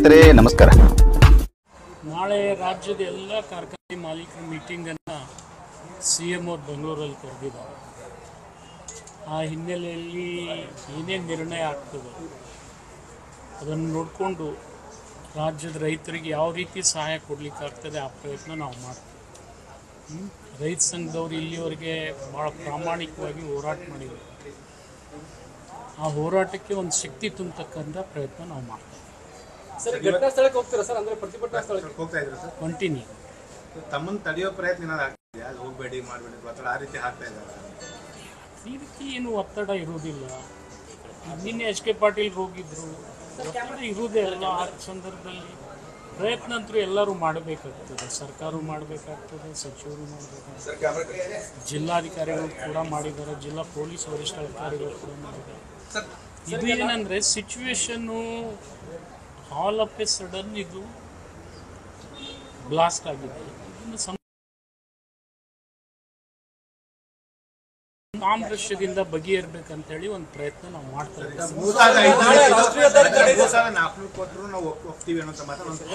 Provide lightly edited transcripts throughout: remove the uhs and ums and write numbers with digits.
ಸ್ನೇಹಿತರೆ ನಮಸ್ಕಾರ. ನಾಳೆ ರಾಜ್ಯದ ಎಲ್ಲ ಕಾರ್ಖಾನೆ ಮಾಲೀಕರ ಮೀಟಿಂಗನ್ನು CM ಅವರು ಬೆಂಗಳೂರಲ್ಲಿ ಕರೆದಿದ್ದಾರೆ. ಆ ಹಿನ್ನೆಲೆಯಲ್ಲಿ ಏನೇನು ನಿರ್ಣಯ ಆಗ್ತದೆ ಅದನ್ನು ನೋಡಿಕೊಂಡು ರಾಜ್ಯದ ರೈತರಿಗೆ ಯಾವ ರೀತಿ ಸಹಾಯ ಕೊಡಲಿಕ್ಕಾಗ್ತದೆ ಆ ಪ್ರಯತ್ನ ನಾವು ಮಾಡ್ತೀವಿ. ರೈತ ಸಂಘದವರು ಇಲ್ಲಿವರೆಗೆ ಭಾಳ ಪ್ರಾಮಾಣಿಕವಾಗಿ ಹೋರಾಟ ಮಾಡಿದರು. ಆ ಹೋರಾಟಕ್ಕೆ ಒಂದು ಶಕ್ತಿ ತುಂಬತಕ್ಕಂಥ ಪ್ರಯತ್ನ ನಾವು ಮಾಡ್ತೀವಿ. ಸರ್, ಘಟನಾ ಸ್ಥಳಕ್ಕೆ ಹೋಗ್ತೀರಾ ಸರ್? ಅಂದ್ರೆ ಪ್ರತಿಭಟನಾ ಸ್ಥಳಕ್ಕೆ ಹೋಗ್ತಾ ಇದ್ರು ಸರ್? ಕಂಟಿನ್ಯೂ ತಮ್ಮನ್ನು ತಡೆಯೋ ಪ್ರಯತ್ನ ಏನಾದ್ರು ಆಗ್ತಿದೆಯಾ? ಅಲ್ಲಿ ಹೋಗಬೇಡಿ ಮಾಡಬೇಡಿ ಅಥವಾ ಆ ರೀತಿ ಆಗ್ತಾ ಇದ್ದಾರೆ? ಈ ರೀತಿ ಏನು ಒತ್ತಡ ಇರುವುದಿಲ್ಲ. ನಿನ್ನೆ HK ಪಾಟೀಲ್ ಹೋಗಿದ್ರು, ಒತ್ತಡ ಇರುವುದೇ ಅಲ್ಲ. ಆ ಸಂದರ್ಭದಲ್ಲಿ ಪ್ರಯತ್ನ ಅಂತೂ ಎಲ್ಲರೂ ಮಾಡಬೇಕಾಗ್ತದೆ. ಸರ್ಕಾರ ಮಾಡಬೇಕಾಗ್ತದೆ, ಸಚಿವರು ಮಾಡಬೇಕಾಗ್ತದೆ, ಜಿಲ್ಲಾಧಿಕಾರಿಗಳು ಕೂಡ ಮಾಡಿದ್ದಾರೆ, ಜಿಲ್ಲಾ ಪೊಲೀಸ್ ವರಿಷ್ಠಾಧಿಕಾರಿಗಳು ಕೂಡ ಮಾಡಿದ್ದಾರೆ. ಇದು ಏನಂದರೆ situation all of A sudden ಇದು ಬ್ಲಾಸ್ಟ್ ಆಗಿದೆ. ಇದನ್ನು ಸಾಮರಸ್ಯದಿಂದ ಬಗೆಹರ್ಬೇಕಂತೇಳಿ ಒಂದು ಪ್ರಯತ್ನ ನಾವು ಮಾಡ್ತಾ ಇದ್ದೀವಿ.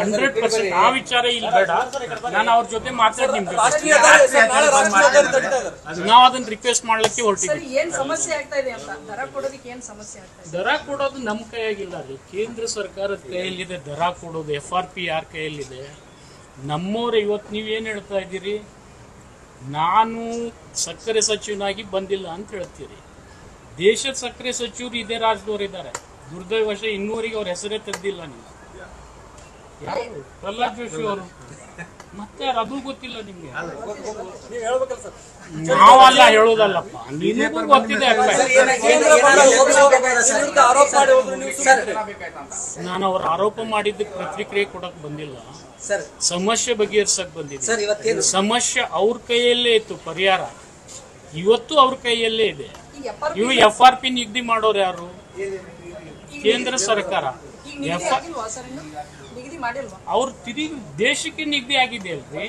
100% ಆ ವಿಚಾರ ಇಲ್ಲಿ ಬೇಡ. ನಾನು ಅವ್ರ ಜೊತೆ ಮಾತಾಡಿ ನಿಮ್ಗೆ ನಾವು ಅದನ್ನ ರಿಕ್ವೆಸ್ಟ್ ಮಾಡ್ಲಿಕ್ಕೆ ಹೊರಟಿದ್ದೀವಿ. ದರ ಕೊಡೋದು ನಮ್ಮ ಕೈಯಾಗಿಲ್ಲ ರೀ, ಕೇಂದ್ರ ಸರ್ಕಾರದ ಕೈಯಲ್ಲಿದೆ ದರ ಕೊಡೋದು. FRP ಯಾರ ಕೈಯಲ್ಲಿದೆ? ನಮ್ಮವ್ರೆ. ಇವತ್ತು ನೀವೇನು ಹೇಳ್ತಾ ಇದ್ದೀರಿ, ನಾನು ಸಕ್ಕರೆ ಸಚಿವನಾಗಿ ಬಂದಿಲ್ಲ ಅಂತ ಹೇಳ್ತೀರಿ. ದೇಶದ ಸಕ್ಕರೆ ಸಚಿವರು ಇದೇ ರಾಜ್ಯದವರು ಇದ್ದಾರೆ. ದುರ್ದೈವಶ ಇನ್ನೂವರೆಗೆ ಅವ್ರ ಹೆಸರೇ ತೆಗೆದಿಲ್ಲ. ನೀವು ಯಾರು? ಪ್ರಹ್ಲಾದ್ ಜೋಶಿ ಅವರು. ಮತ್ತೆ ಅದು ಗೊತ್ತಿಲ್ಲ ನಿಮ್ಗೆ? ನಾವಲ್ಲ ಹೇಳೋದಲ್ಲಪ್ಪ, ನಿಮಗೂ ಗೊತ್ತಿದೆ. ನಾನು ಅವ್ರ ಆರೋಪ ಮಾಡಿದ್ದಕ್ಕೆ ಪ್ರತಿಕ್ರಿಯೆ ಕೊಡಕ್ ಬಂದಿಲ್ಲ, ಸಮಸ್ಯೆ ಬಗೆಹರಿಸಕ್ ಬಂದಿದೆ. ಸಮಸ್ಯೆ ಅವ್ರ ಕೈಯಲ್ಲೇ ಇತ್ತು, ಪರಿಹಾರ ಇವತ್ತು ಅವ್ರ ಕೈಯಲ್ಲೇ ಇದೆ. ಇವು FRP ನಿಗದಿ ಮಾಡೋರು ಯಾರು? ಕೇಂದ್ರ ಸರ್ಕಾರ. ಅವ್ರು ತಿರುಗಿ ದೇಶಕ್ಕೆ ನಿಗದಿ ಆಗಿದೆ ಅಲ್ರಿ,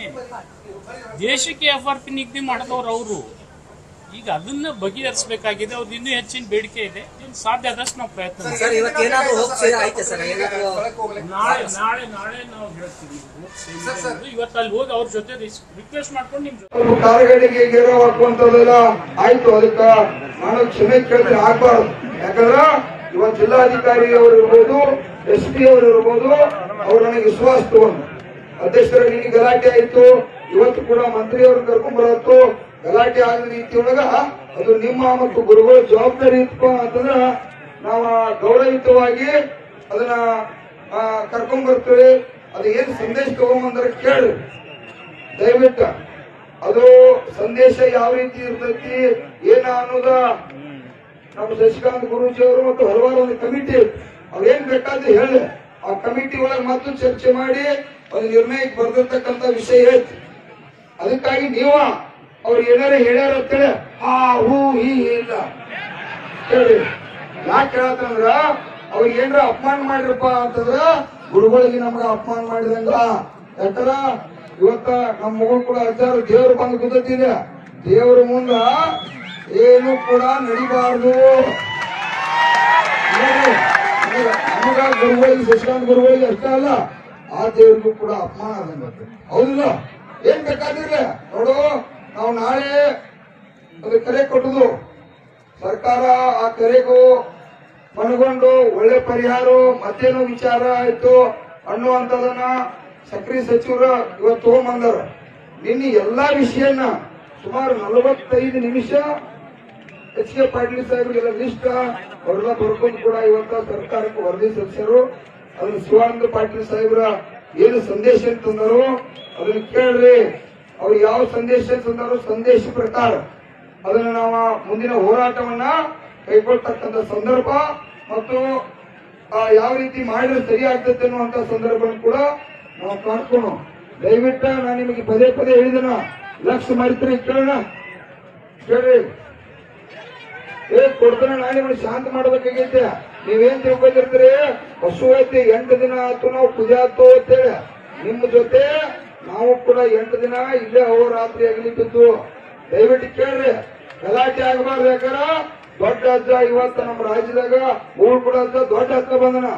ದೇಶಕ್ಕೆ FRP ನಿಗದಿ ಮಾಡಿದವ್ರು ಅವರು. ಈಗ ಅದನ್ನ ಬಗೆಹರಿಸಬೇಕಾಗಿದೆ. ಅವ್ರದ್ದು ಇನ್ನೂ ಹೆಚ್ಚಿನ ಬೇಡಿಕೆ ಇದೆ. ಸಾಧ್ಯ ಆದಷ್ಟು ನಾವು ಪ್ರಯತ್ನ ನಾಳೆ ನಾವು ಹೇಳ್ತೀವಿ. ಇವತ್ತು ಅಲ್ಲಿ ಹೋಗಿ ಅವ್ರ ಜೊತೆ ರಿಕ್ವೆಸ್ಟ್ ಮಾಡ್ಕೊಂಡು ನಿಮ್ ಜೊತೆ ಕಾರ್ಗಳಿಗೆ ಗೆರವ್ ಹಾಕುವಂತದೆಲ್ಲ ಆಯ್ತು. ಅದಕ್ಕ ನಾನು ಕ್ಷಮೆ ಕೇಳಿದ್ರೆ ಆಗ್ಬಾರ್ದು. ಯಾಕಂದ್ರ ಇವತ್ತು ಜಿಲ್ಲಾಧಿಕಾರಿ ಅವರು ಇರ್ಬೋದು, SP ಅವರು ಇರ್ಬೋದು, ಅವ್ರು ನನಗೆ ವಿಶ್ವಾಸ ತಗೊಂಡು ಅಧ್ಯಕ್ಷರ ನಿಮಗೆ ಗಲಾಟೆ ಆಯ್ತು, ಇವತ್ತು ಕೂಡ ಮಂತ್ರಿ ಅವ್ರನ್ನ ಕರ್ಕೊಂಡ್ ಬರತ್ತು, ಗಲಾಟೆ ಆದ ರೀತಿಯೊಳಗ ಅದು ನಿಮ್ಮ ಮತ್ತು ಗುರುಗಳ ಜವಾಬ್ದಾರಿ ಇತ್ತು ಅಂತಂದ್ರ ನಾವು ಗೌರವಯುತವಾಗಿ ಅದನ್ನ ಕರ್ಕೊಂಡ್ ಬರ್ತೀವಿ. ಅದು ಏನು ಸಂದೇಶ ತಗೊಂಬಂದ್ರೆ ಕೇಳಿ ದಯವಿಟ್ಟು. ಅದು ಸಂದೇಶ ಯಾವ ರೀತಿ ಇರ್ತೈತಿ ಏನ ಅನ್ನೋದ ನಮ್ಮ ಶಶಿಕಾಂತ್ ಗುರೂಜಿ ಅವರು ಮತ್ತು ಹಲವಾರು ಒಂದು ಕಮಿಟಿ ಅವ್ರೇನ್ ಬೇಕಾದ್ರೆ ಹೇಳಿ ಆ ಕಮಿಟಿ ಒಳಗೆ ಮತ್ತು ಚರ್ಚೆ ಮಾಡಿ ಒಂದು ನಿರ್ಣಯಕ್ಕೆ ಬರ್ದಿರ್ತಕ್ಕಂಥ ವಿಷಯ ಐತಿ. ಅದಕ್ಕಾಗಿ ನೀವ ಅವ್ರು ಏನಾರ ಹೇಳ್ಯಾರ ಅಂತೇಳಿ ಹೂ ಹೀ ಇಲ್ಲ ಹೇಳಿ. ಯಾಕೆ ಹೇಳತ್ತಂದ್ರ ಅವ್ರಿಗೆ ಏನಾರ ಅಪಮಾನ ಮಾಡಿರಪ್ಪ ಅಂತಂದ್ರ ಗುರುಗಳಿಗೆ ನಮ್ಗ ಅಪಮಾನ ಮಾಡಿದಂಗ. ಯಾಕಂದ್ರ ಇವತ್ತ ನಮ್ಮ ಮಗಳು ಕೂಡ ಹಜಾರು ದೇವ್ರು ಬಂದು ಕುದಿದೆ. ದೇವ್ರ ಮುಂದ ಏನು ಕೂಡ ನಡಿಬಾರ್ದು. ನಮಗ ಗುರುಗಳಿಗೆ, ಶಶಿಕಾಂತ್ ಗುರುಗಳಿಗೆ ಅಷ್ಟೇ ಅಲ್ಲ, ಆ ದೇವ್ರಿಗೂ ಕೂಡ ಅಪಮಾನ ಆದಂಗ. ಹೌದಿಲ್ಲ? ಏನ್ ಬೇಕಾದಿರ್ಲಿ ನೋಡು, ನಾವು ನಾಳೆ ಅದು ಕರೆ ಕೊಟ್ಟದು ಸರ್ಕಾರ. ಆ ಕರೆಗೂ ಮನಗೊಂಡು ಒಳ್ಳೆ ಪರಿಹಾರ ಮತ್ತೇನೋ ವಿಚಾರ ಆಯ್ತು ಅನ್ನುವಂಥದನ್ನ ಸಕ್ರಿ ಸಚಿವರು ಇವತ್ತು ತಗೊಂಬಂದಾರ. ನಿನ್ನೆ ಎಲ್ಲಾ ವಿಷಯನ ಸುಮಾರು 45 ನಿಮಿಷ HK ಪಾಟೀಲ್ ಸಾಹೇಬ್ರಿಗೆಲ್ಲ ಲಿಸ್ಟ್ ಅವ್ರೆಲ್ಲ ಬರ್ಕೊಂಡು ಕೂಡ ಇವತ್ತ ಸರ್ಕಾರಕ್ಕೆ ವರದಿ ಸಲ್ಲಿಸ್ಯಾರು. ಅದನ್ನ ಶಿವಾನಂದ ಪಾಟೀಲ್ ಸಾಹೇಬ್ರ ಏನು ಸಂದೇಶ ತಂದರು ಅದನ್ನ ಕೇಳ್ರಿ. ಅವ್ರು ಯಾವ ಸಂದೇಶ ತಂದರು, ಸಂದೇಶ ಪ್ರಕಾರ ಅದನ್ನ ನಾವು ಮುಂದಿನ ಹೋರಾಟವನ್ನ ಕೈಗೊಳ್ತಕ್ಕಂಥ ಸಂದರ್ಭ ಮತ್ತು ಯಾವ ರೀತಿ ಮಾಡಿದ್ರೆ ಸರಿ ಆಗ್ತದೆ ಅನ್ನುವಂತ ಸಂದರ್ಭ ಕೂಡ ನಾವು ಕಾಣ್ಕೊಂಡು. ದಯವಿಟ್ಟು ನಾನು ನಿಮಗೆ ಪದೇ ಪದೇ ಹೇಳಿದನ, ಲಕ್ಷ ಮರಿತ್ರಿ ಕೇಳೋಣ, ಕೇಳ್ರಿ. ಕೊಡ್ತಾನೆ ನಾನು ನಿಮ್ಮನ್ನ ಶಾಂತ ಮಾಡ್ಬೇಕಾಗೈತೆ. ನೀವೇನ್ ತಿಳ್ಕೊಂಡಿರ್ತೀರಿ, ಹಸು ಐತಿ 8 ದಿನ ಆಯ್ತು ನಾವು ಪೂಜೆ ಆಯ್ತು ಅಂತೇಳಿ. ನಿಮ್ಮ ಜೊತೆ ನಾವು ಕೂಡ 8 ದಿನ ಇಲ್ಲೇ ಅಹೋರಾತ್ರಿ ಆಗಲಿದ್ದು. ದಯವಿಟ್ಟು ಕೇಳ್ರಿ, ಗಲಾಟೆ ಆಗಬಾರ್ದು. ಯಾಕಂದ್ರ ದೊಡ್ಡ ಅಜ್ಜ ಇವತ್ತು ನಮ್ಮ ರಾಜ್ಯದಾಗ ಊರು ಕೂಡ ದೊಡ್ಡ ಹತ್ರ ಬಂದನ.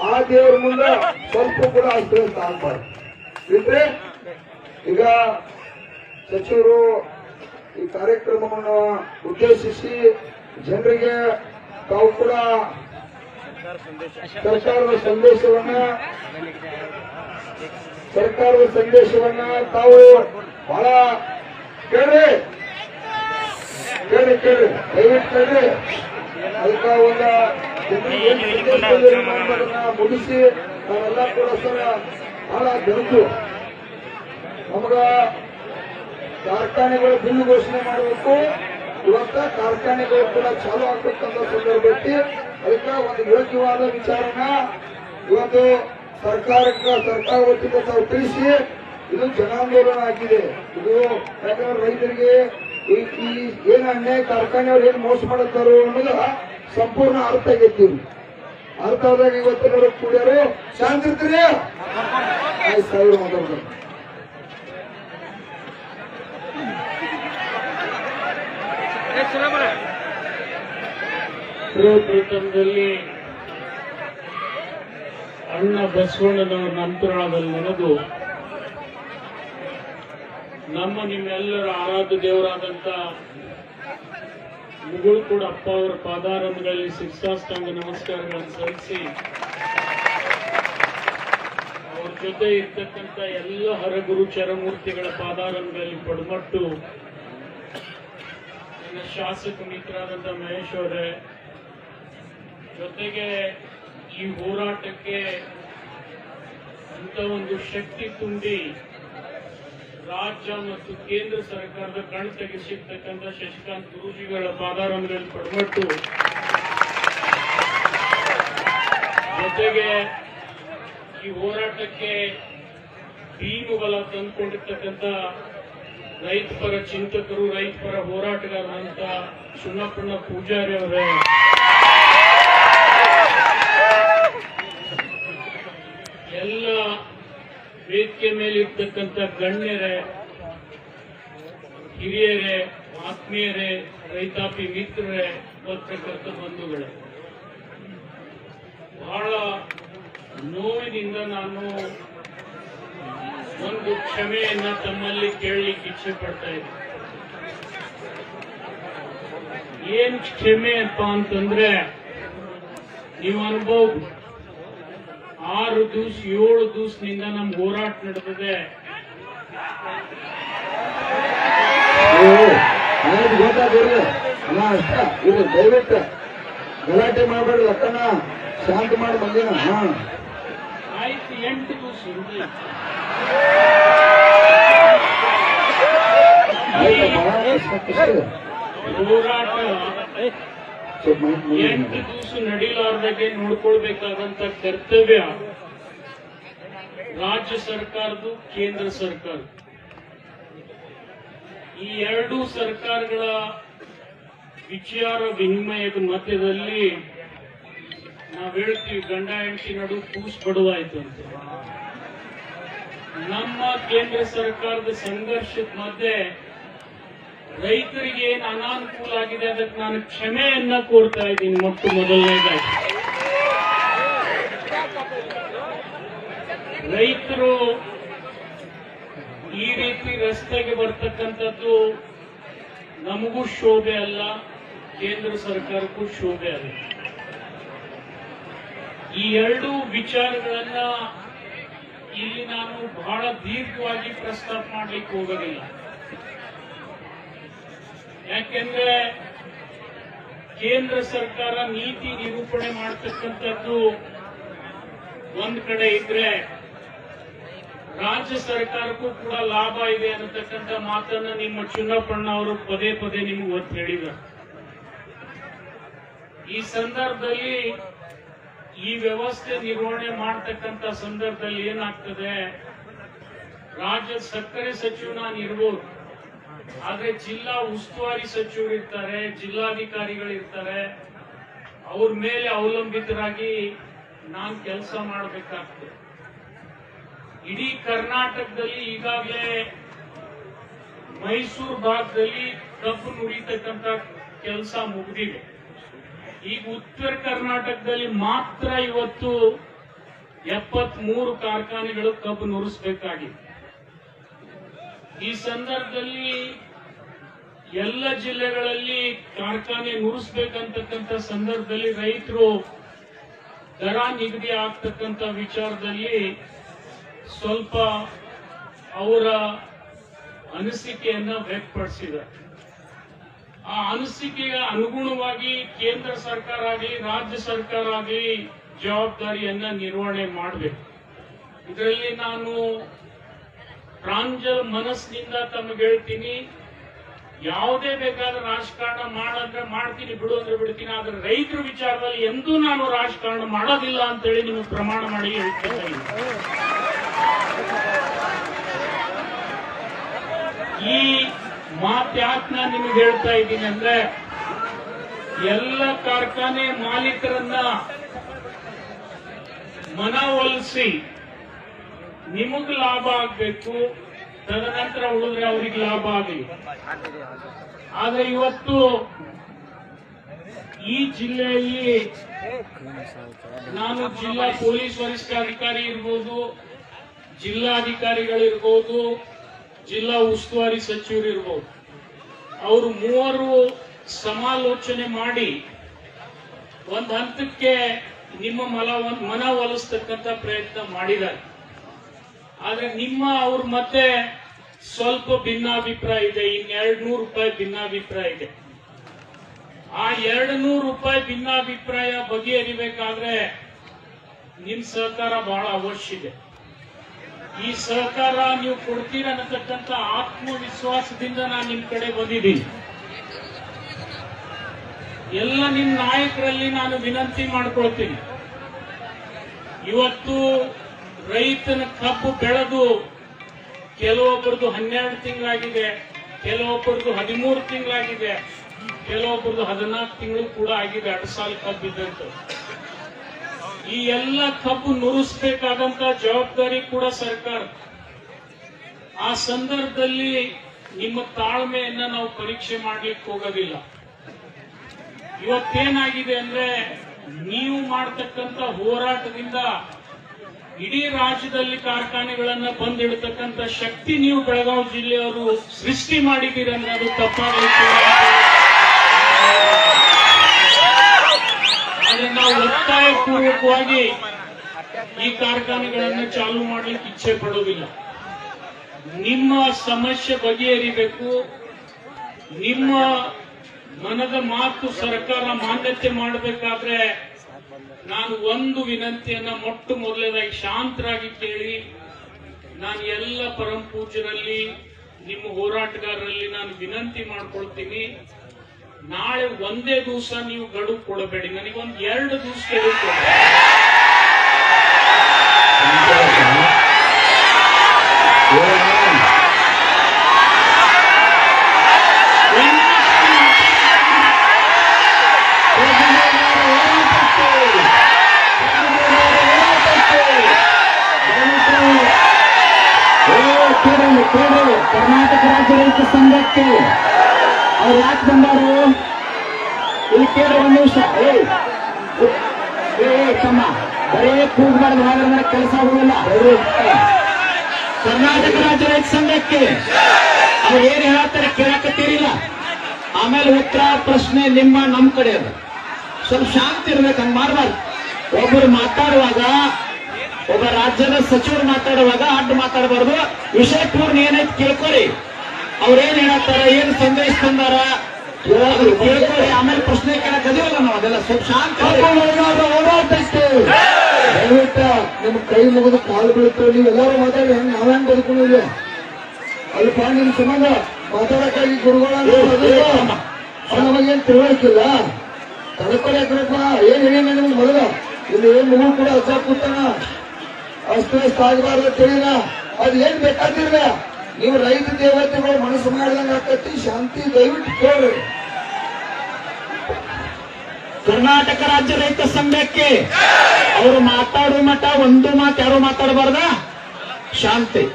ಆ ದೇವ್ರ ಮುಂದೆ ಸ್ವಲ್ಪ ಕೂಡ ಅಶ್ರದ್ಧ ಆಗ್ಬಾರ್ದು. ಬಿಟ್ರೆ ಈಗ ಸಚಿವರು ಈ ಕಾರ್ಯಕ್ರಮವನ್ನು ಉದ್ದೇಶಿಸಿ ಜನರಿಗೆ ತಾವು ಕೂಡ ಸರ್ಕಾರದ ಸಂದೇಶವನ್ನ ತಾವು ಬಹಳ ಕೇಳ್ರಿ ದಯವಿಟ್ಟು ಕೇಳ್ರಿ. ಅದಕ್ಕ ಒಂದು ಮುಗಿಸಿ ನಾವೆಲ್ಲ ಕೂಡ ಸರ್ ಬಹಳ ಬೆಳೆದು ನಮಗ ಕಾರ್ಖಾನೆಗಳು ಬಿಲ್ ಘೋಷಣೆ ಮಾಡಬೇಕು. ಇವತ್ತ ಕಾರ್ಖಾನೆಗಳು ಕೂಡ ಚಾಲು ಆಗ್ಬೇಕಂತ ಸಂದರ್ಭದಲ್ಲಿ ಅದಕ್ಕೆ ಒಂದು ಯೋಗ್ಯವಾದ ವಿಚಾರನ ಇವತ್ತು ಸರ್ಕಾರ ವತಿಯಿಂದ ತಾವು ತಿಳಿಸಿ ಇದು ಜನಾಂದೋಲನ ಆಗಿದೆ. ಇದು ಯಾಕಂದ್ರೆ ರೈತರಿಗೆ ಈ ಏನು ಅನ್ಯಾಯ ಕಾರ್ಖಾನೆಯವ್ರು ಏನು ಮೋಸ ಮಾಡುತ್ತಾರೋ ಅನ್ನೋದು ಸಂಪೂರ್ಣ ಅರ್ಥ ಆಗೈತಿ. ಅರ್ಥ ಆದಾಗ ಇವತ್ತಿನವರು ಕೂಡ್ಯಾರು ಶಾಂತಿ ಇರ್ತೀರಿ. 5,000 ಮಾತಾಡ್ತಾರೆ. ಪ್ರಥಮದಲ್ಲಿ ಅಣ್ಣ ಬಸವಣ್ಣನವರ ಅಂತರಾಳದಲ್ಲಿ ನೆನೆದು ನಿಮ್ಮೆಲ್ಲರ ಆರಾಧ್ಯ ದೇವರಾದಂತ ಮುಗುಳುಕೋಡ ಅಪ್ಪ ಅವರ ಪಾದಾರಂಭಗಳಲ್ಲಿ ಶಿರಸಾಷ್ಟಾಂಗ ನಮಸ್ಕಾರಗಳನ್ನು ಸಲ್ಲಿಸಿ ಅವ್ರ ಜೊತೆ ಇರ್ತಕ್ಕಂಥ ಎಲ್ಲ ಹರಗುರು ಚರಮೂರ್ತಿಗಳ ಪಾದಾರಂಭಗಳಲ್ಲಿ ಪಡಮಟ್ಟು ನನ್ನ ಶಾಸಕ ಮಿತ್ರರಾದಂಥ ಮಹೇಶ್ ಅವರೇ, ಜೊತೆಗೆ ಈ ಹೋರಾಟಕ್ಕೆ ಅಂತ ಒಂದು ಶಕ್ತಿ ತುಂಬಿ ರಾಜ್ಯ ಮತ್ತು ಕೇಂದ್ರ ಸರ್ಕಾರದ ಕಣ್ ತೆಗೆಸಿರ್ತಕ್ಕಂಥ ಶಶಿಕಾಂತ್ ಗುರೂಜಿಗಳ ಪಾದಾರಂಭಗಳಲ್ಲಿ ಪಡಮಟ್ಟು, ಜೊತೆಗೆ ಈ ಹೋರಾಟಕ್ಕೆ ಭೀಮು ಬಲ ತಂದುಕೊಂಡಿರ್ತಕ್ಕಂಥ ರೈತ ಪರ ಚಿಂತಕರು, ರೈತ ಪರ ಹೋರಾಟಗಾರರಂತ ಸುಣ್ಣಪ್ಪಣ್ಣ ಪೂಜಾರಿ ಅವರೇ, ಎಲ್ಲ ವೇದಿಕೆ ಮೇಲೆ ಇರ್ತಕ್ಕಂಥ ಗಣ್ಯರೇ, ಹಿರಿಯರೇ, ಆತ್ಮೀಯರೇ, ರೈತಾಪಿ ಮಿತ್ರರೇ, ಪತ್ರಕರ್ತ ಬಂಧುಗಳೇ, ಬಹಳ ನೋವಿನಿಂದ ನಾನು ಒಂದು ಕ್ಷಮೆಯನ್ನ ತಮ್ಮಲ್ಲಿ ಕೇಳಲಿಕ್ಕೆ ಇಚ್ಛೆ ಪಡ್ತಾ ಇದ್ದೀನಿ. ಏನ್ ಕ್ಷಮೆ ಅಪ್ಪ ಅಂತಂದ್ರೆ, ನೀವು ಅನ್ಬಹುದು 6 ದಿವಸ 7 ದಿವಸದಿಂದ ನಮ್ ಹೋರಾಟ ನಡೆದಿದೆ. ಗೊತ್ತಾಗಿರ್ಲಿ ಅಲ್ಲ ಅಷ್ಟ. ಇದು ದಯವಿಟ್ಟು ಗಲಾಟೆ ಮಾಡಬೇಡಿ, ಲಕ್ಕನ ಶಾಂತಿ ಮಾಡಿ ಬಂದಿನ. ಆಯ್ತು, 8 ದಿವಸ ಹೋರಾಟ 8 ದಿವಸ ನಡೀಲಾರ್ದಾಗೆ ನೋಡ್ಕೊಳ್ಬೇಕಾದಂತ ಕರ್ತವ್ಯ ರಾಜ್ಯ ಸರ್ಕಾರದ್ದು, ಕೇಂದ್ರ ಸರ್ಕಾರ. ಈ ಎರಡೂ ಸರ್ಕಾರಗಳ ವಿಚಾರ ವಿನಿಮಯದ ಮಧ್ಯದಲ್ಲಿ ನಾವು ಹೇಳ್ತೀವಿ, ಗಂಡ ಹೆಂಡತಿ ನಡು ಕೂಸು ಬಡವಾಯ್ತು ಅಂತ. ನಮ್ಮ ಕೇಂದ್ರ ಸರ್ಕಾರದ ಸಂಘರ್ಷದ ಮಧ್ಯೆ ರೈತರಿಗೆ ಏನು ಅನಾನುಕೂಲ ಆಗಿದೆ ಅದಕ್ಕೆ ನಾನು ಕ್ಷಮೆಯನ್ನ ಕೋರ್ತಾ ಇದ್ದೀನಿ. ಮೊದಲನೇದಾಗಿ ರೈತರು ಈ ರೀತಿ ರಸ್ತೆಗೆ ಬರ್ತಕ್ಕಂಥದ್ದು ನಮಗೂ ಶೋಭೆ ಅಲ್ಲ, ಕೇಂದ್ರ ಸರ್ಕಾರಕ್ಕೂ ಶೋಭೆ ಅಲ್ಲ. ಈ ಎರಡೂ ವಿಚಾರಗಳನ್ನ ಇಲ್ಲಿ ನಾನು ಬಹಳ ದೀರ್ಘವಾಗಿ ಪ್ರಸ್ತಾಪ ಮಾಡಲಿಕ್ಕೆ ಹೋಗೋದಿಲ್ಲ. ಯಾಕೆಂದ್ರೆ ಕೇಂದ್ರ ಸರ್ಕಾರ ನೀತಿ ನಿರೂಪಣೆ ಮಾಡತಕ್ಕಂಥದ್ದು ಒಂದ್ ಕಡೆ ಇದ್ರೆ, ರಾಜ್ಯ ಸರ್ಕಾರಕ್ಕೂ ಕೂಡ ಲಾಭ ಇದೆ ಅನ್ನತಕ್ಕಂಥ ಮಾತನ್ನ ನಿಮ್ಮ ಚುನ್ನಪ್ಪಣ್ಣ ಅವರು ಪದೇ ಪದೇ ನಿಮ್ಗೆ ಒತ್ತು ಹೇಳಿದರು. ಈ ಸಂದರ್ಭದಲ್ಲಿ ಈ ವ್ಯವಸ್ಥೆ ನಿರ್ವಹಣೆ ಮಾಡತಕ್ಕಂಥ ಸಂದರ್ಭದಲ್ಲಿ ಏನಾಗ್ತದೆ, ರಾಜ್ಯದ ಸಕ್ಕರೆ ಸಚಿವ ನಾನು ಇರ್ಬೋದು, ಆದ್ರೆ ಜಿಲ್ಲಾ ಉಸ್ತುವಾರಿ ಸಚಿವರು ಇರ್ತಾರೆ, ಜಿಲ್ಲಾಧಿಕಾರಿಗಳಿರ್ತಾರೆ, ಅವ್ರ ಮೇಲೆ ಅವಲಂಬಿತರಾಗಿ ನಾನು ಕೆಲಸ ಮಾಡಬೇಕಾಗ್ತದೆ. ಇಡೀ ಕರ್ನಾಟಕದಲ್ಲಿ ಈಗಾಗಲೇ ಮೈಸೂರು ಭಾಗದಲ್ಲಿ ಕಬ್ಬು ನುಡಿತಕ್ಕಂಥ ಕೆಲಸ ಮುಗಿದಿದೆ. ಈಗ ಉತ್ತರ ಕರ್ನಾಟಕದಲ್ಲಿ ಮಾತ್ರ ಇವತ್ತು 73 ಕಾರ್ಖಾನೆಗಳು ಕಬ್ಬು ನುರಿಸಬೇಕಾಗಿದೆ. ಈ ಸಂದರ್ಭದಲ್ಲಿ ಎಲ್ಲ ಜಿಲ್ಲೆಗಳಲ್ಲಿ ಕಾರ್ಖಾನೆ ನುರಿಸಬೇಕಂತಕ್ಕಂಥ ಸಂದರ್ಭದಲ್ಲಿ ರೈತರು ದರ ನಿಗದಿ ಆಗ್ತಕ್ಕಂಥ ವಿಚಾರದಲ್ಲಿ ಸ್ವಲ್ಪ ಅವರ ಅನಿಸಿಕೆಯನ್ನ ವ್ಯಕ್ತಪಡಿಸಿದ್ದಾರೆ. ಆ ಅನಿಸಿಕೆಗೆ ಅನುಗುಣವಾಗಿ ಕೇಂದ್ರ ಸರ್ಕಾರ ಆಗಲಿ ರಾಜ್ಯ ಸರ್ಕಾರ ಆಗಲಿ ಜವಾಬ್ದಾರಿಯನ್ನ ನಿರ್ವಹಣೆ ಮಾಡಬೇಕು. ಇದರಲ್ಲಿ ನಾನು ಪ್ರಾಂಜಲ ಮನಸ್ಸಿನಿಂದ ತಮಗೆ ಹೇಳ್ತೀನಿ, ಯಾವುದೇ ಬೇಕಾದ್ರೆ ರಾಜಕಾರಣ ಮಾಡಂದ್ರೆ ಮಾಡ್ತೀನಿ, ಬಿಡು ಅಂದ್ರೆ ಬಿಡ್ತೀನಿ, ಆದ್ರೆ ರೈತರ ವಿಚಾರದಲ್ಲಿ ಎಂದೂ ನಾನು ರಾಜಕಾರಣ ಮಾಡೋದಿಲ್ಲ ಅಂತೇಳಿ ನಿಮಗೆ ಪ್ರಮಾಣ ಮಾಡಿ ಹೇಳ್ತಾ ಇದ್ದೀನಿ. ಈ ಮಾತ್ಯಾಕ್ ನಾನು ನಿಮಗೆ ಹೇಳ್ತಾ ಇದ್ದೀನಿ ಅಂದ್ರೆ, ಎಲ್ಲ ಕಾರ್ಖಾನೆ ಮಾಲೀಕರನ್ನ ಮನವೊಲಿಸಿ ನಿಮಗ್ ಲಾಭ ಆಗ್ಬೇಕು, ತದನಂತರ ಉಳಿದ್ರೆ ಅವ್ರಿಗೆ ಲಾಭ ಆಗಲಿ. ಆದ್ರೆ ಇವತ್ತು ಈ ಜಿಲ್ಲೆಯಲ್ಲಿ ನಾನು ಜಿಲ್ಲಾ ಪೊಲೀಸ್ ವರಿಷ್ಠಾಧಿಕಾರಿ ಇರ್ಬೋದು, ಜಿಲ್ಲಾಧಿಕಾರಿಗಳಿರ್ಬೋದು, ಜಿಲ್ಲಾ ಉಸ್ತುವಾರಿ ಸಚಿವರು ಇರ್ಬೋದು, ಅವರು ಮೂವರು ಸಮಾಲೋಚನೆ ಮಾಡಿ ಒಂದು ಹಂತಕ್ಕೆ ನಿಮ್ಮ ಮನವೊಲಿಸ್ತಕ್ಕಂಥ ಪ್ರಯತ್ನ ಮಾಡಿದ್ದಾರೆ. ಆದ್ರೆ ಅವ್ರ ಮತ್ತೆ ಸ್ವಲ್ಪ ಭಿನ್ನಾಭಿಪ್ರಾಯ ಇದೆ. ಇನ್ನು 200 ರೂಪಾಯಿ ಭಿನ್ನಾಭಿಪ್ರಾಯ ಇದೆ. ಆ 200 ರೂಪಾಯಿ ಭಿನ್ನಾಭಿಪ್ರಾಯ ಬಗೆಹರಿಬೇಕಾದ್ರೆ ನಿಮ್ ಸಹಕಾರ ಬಹಳ ಅವಶ್ಯ ಇದೆ. ಈ ಸಹಕಾರ ನೀವು ಕೊಡ್ತೀರನ್ನತಕ್ಕಂಥ ಆತ್ಮವಿಶ್ವಾಸದಿಂದ ನಾನು ನಿಮ್ ಕಡೆ ಬಂದಿದ್ದೀನಿ. ಎಲ್ಲ ನಿಮ್ ನಾಯಕರಲ್ಲಿ ನಾನು ವಿನಂತಿ ಮಾಡ್ಕೊಳ್ತೀನಿ, ಇವತ್ತು ರೈತನ ಕಬ್ಬು ಬೆಳೆದು ಕೆಲವೊಬ್ಬರದು 12 ತಿಂಗಳಾಗಿದೆ, ಕೆಲವೊಬ್ಬರದು 13 ತಿಂಗಳಾಗಿದೆ, ಕೆಲವೊಬ್ಬರದು 14 ತಿಂಗಳು ಕೂಡ ಆಗಿದೆ. 2 ಸಾಲ ಕಬ್ಬಿದ್ದಂತ ಈ ಎಲ್ಲ ಕಬ್ಬು ನುರಿಸಬೇಕಾದಂತ ಜವಾಬ್ದಾರಿ ಕೂಡ ಸರ್ಕಾರ. ಆ ಸಂದರ್ಭದಲ್ಲಿ ನಿಮ್ಮ ತಾಳ್ಮೆಯನ್ನ ನಾವು ಪರೀಕ್ಷೆ ಮಾಡ್ಲಿಕ್ಕೆ ಹೋಗೋದಿಲ್ಲ. ಇವತ್ತೇನಾಗಿದೆ ಅಂದ್ರೆ, ನೀವು ಮಾಡತಕ್ಕಂತ ಹೋರಾಟದಿಂದ ಇಡೀ ರಾಜ್ಯದಲ್ಲಿ ಕಾರ್ಖಾನೆಗಳನ್ನ ಬಂದಿಡತಕ್ಕಂಥ ಶಕ್ತಿ ನೀವು ಬೆಳಗಾವಿ ಜಿಲ್ಲೆಯವರು ಸೃಷ್ಟಿ ಮಾಡಿದ್ದೀರಂದ್ರೆ ಅದು ತಪ್ಪಾಗಲಿಕ್ಕೆ. ಆದ್ರೆ ನಾವು ಒತ್ತಾಯಪೂರ್ವಕವಾಗಿ ಈ ಕಾರ್ಖಾನೆಗಳನ್ನು ಚಾಲೂ ಮಾಡಲಿಕ್ಕೆ ಇಚ್ಛೆ ಪಡೋದಿಲ್ಲ. ನಿಮ್ಮ ಸಮಸ್ಯೆ ಬಗೆಹರಿಬೇಕು. ನಿಮ್ಮ ಮನದ ಮಾತು ಸರ್ಕಾರ ಮಾನ್ಯತೆ ಮಾಡಬೇಕಾದ್ರೆ ನಾನು ಒಂದು ವಿನಂತಿಯನ್ನ ಮೊಟ್ಟ ಮೊದಲನೇದಾಗಿ ಶಾಂತರಾಗಿ ಕೇಳಿ, ನಾನು ಎಲ್ಲ ಪರಮ ಪೂಜ್ಯರಲ್ಲಿ ನಿಮ್ಮ ಹೋರಾಟಗಾರರಲ್ಲಿ ನಾನು ವಿನಂತಿ ಮಾಡ್ಕೊಳ್ತೀನಿ, ನಾಳೆ ಒಂದೇ ದಿವಸ ನೀವು ಗಡುವು ಕೊಡಬೇಡಿ, ನನಗೊಂದು 2 ದಿವಸ ಗಡುವು ಕೊಡಿ. ಕರ್ನಾಟಕ ರಾಜ್ಯ ರೈತ ಸಂಘಕ್ಕೆ ಅವ್ರು ಯಾಕೆ ಬಂದಾರು ಇಲ್ಲಿ ಕೇಳಿ ಒಂದು ನಿಮಿಷ. ತಮ್ಮ ಬರೇ ಕೂಗ್ಬಾರ್ದು, ಹಾಗಾದ್ರೆ ಕೆಲಸ ಆಗುದಿಲ್ಲ. ಕರ್ನಾಟಕ ರಾಜ್ಯ ರೈತ ಸಂಘಕ್ಕೆ ಅವ್ರು ಏನ್ ಹೇಳ್ತಾರೆ ಕೇಳಕತ್ತೀರಿಲ್ಲ, ಆಮೇಲೆ ಉತ್ತರ ಪ್ರಶ್ನೆ ನಮ್ಮ ಕಡೆ ಅದು. ಸ್ವಲ್ಪ ಶಾಂತಿ ಇರ್ಬೇಕು, ಹಂಗ ಮಾಡಬಾರ್ದು. ಒಬ್ಬರು ಮಾತಾಡುವಾಗ, ಒಬ್ಬ ರಾಜ್ಯದ ಸಚಿವರು ಮಾತಾಡುವಾಗ ಅಡ್ಡ ಮಾತಾಡಬಾರ್ದು. ವಿಷಯ ಪೂರ್ಣ ಏನೈತೆ ಕೇಳ್ಕೊರಿ, ಅವ್ರೇನ್ ಹೇಳತ್ತಾರ, ಏನ್ ಸಂದೇಶ ತಂದಾರ ಕೇಳ್ಕೊರಿ, ಆಮೇಲೆ ಪ್ರಶ್ನೆ ಕೇಳಕ್ಕದಿವಲ್ಲ ನಾವು. ಅದೆಲ್ಲ ಸ್ವಲ್ಪ ಶಾಂತಿ ದಯವಿಟ್ಟು ನಿಮ್ ಕೈ ಮುಗಿದು ಕಾಲು ಬೀಳ್ತೇವೆ. ನೀವೆಲ್ಲರೂ ಮಾತಾಡಿ, ಹೆಂಗ್ ನಾವೇನ್ ಬದುಕೊಂಡಿದ್ವಿ ಅಲ್ಪ ನಿಮ್ ಸಂಬಂಧ ಮಾತಾಡಕ್ಕಾಗಿ ಗುರುಗಳ ನಮಗೇನ್ ತಿಳುವಳಿಕಿಲ್ಲ. ತಡ್ಕೊಳಕ್ರಪ್ಪ ಏನ್ ಹೇಳಿ ನಿಮ್ಗೆ ಮೊದಲ ಇಲ್ಲಿ ಏನ್ ಮಗು ಕೂಡ ಹಚ್ಚ ಕೂತಾನ, ಅಸ್ತವ್ಯಸ್ತ ಆಗಬಾರ್ದು ತಿಳಿನ. ಅದ್ ಏನ್ ಬೇಕಾದಿರ್ಲ, ನೀವು ರೈತ ದೇವತೆಗಳು ಮನಸ್ಸು ಮಾಡಿದಂಗ ಆಕತಿ. ಶಾಂತಿ ದಯವಿಟ್ಟು ಕೇಳ್ರಿ. ಕರ್ನಾಟಕ ರಾಜ್ಯ ರೈತ ಸಂಘಕ್ಕೆ ಅವರು ಮಾತಾಡುವ ಮಟ್ಟ ಒಂದು ಮಾತು ಯಾರು ಮಾತಾಡಬಾರ್ದ. ಶಾಂತಿ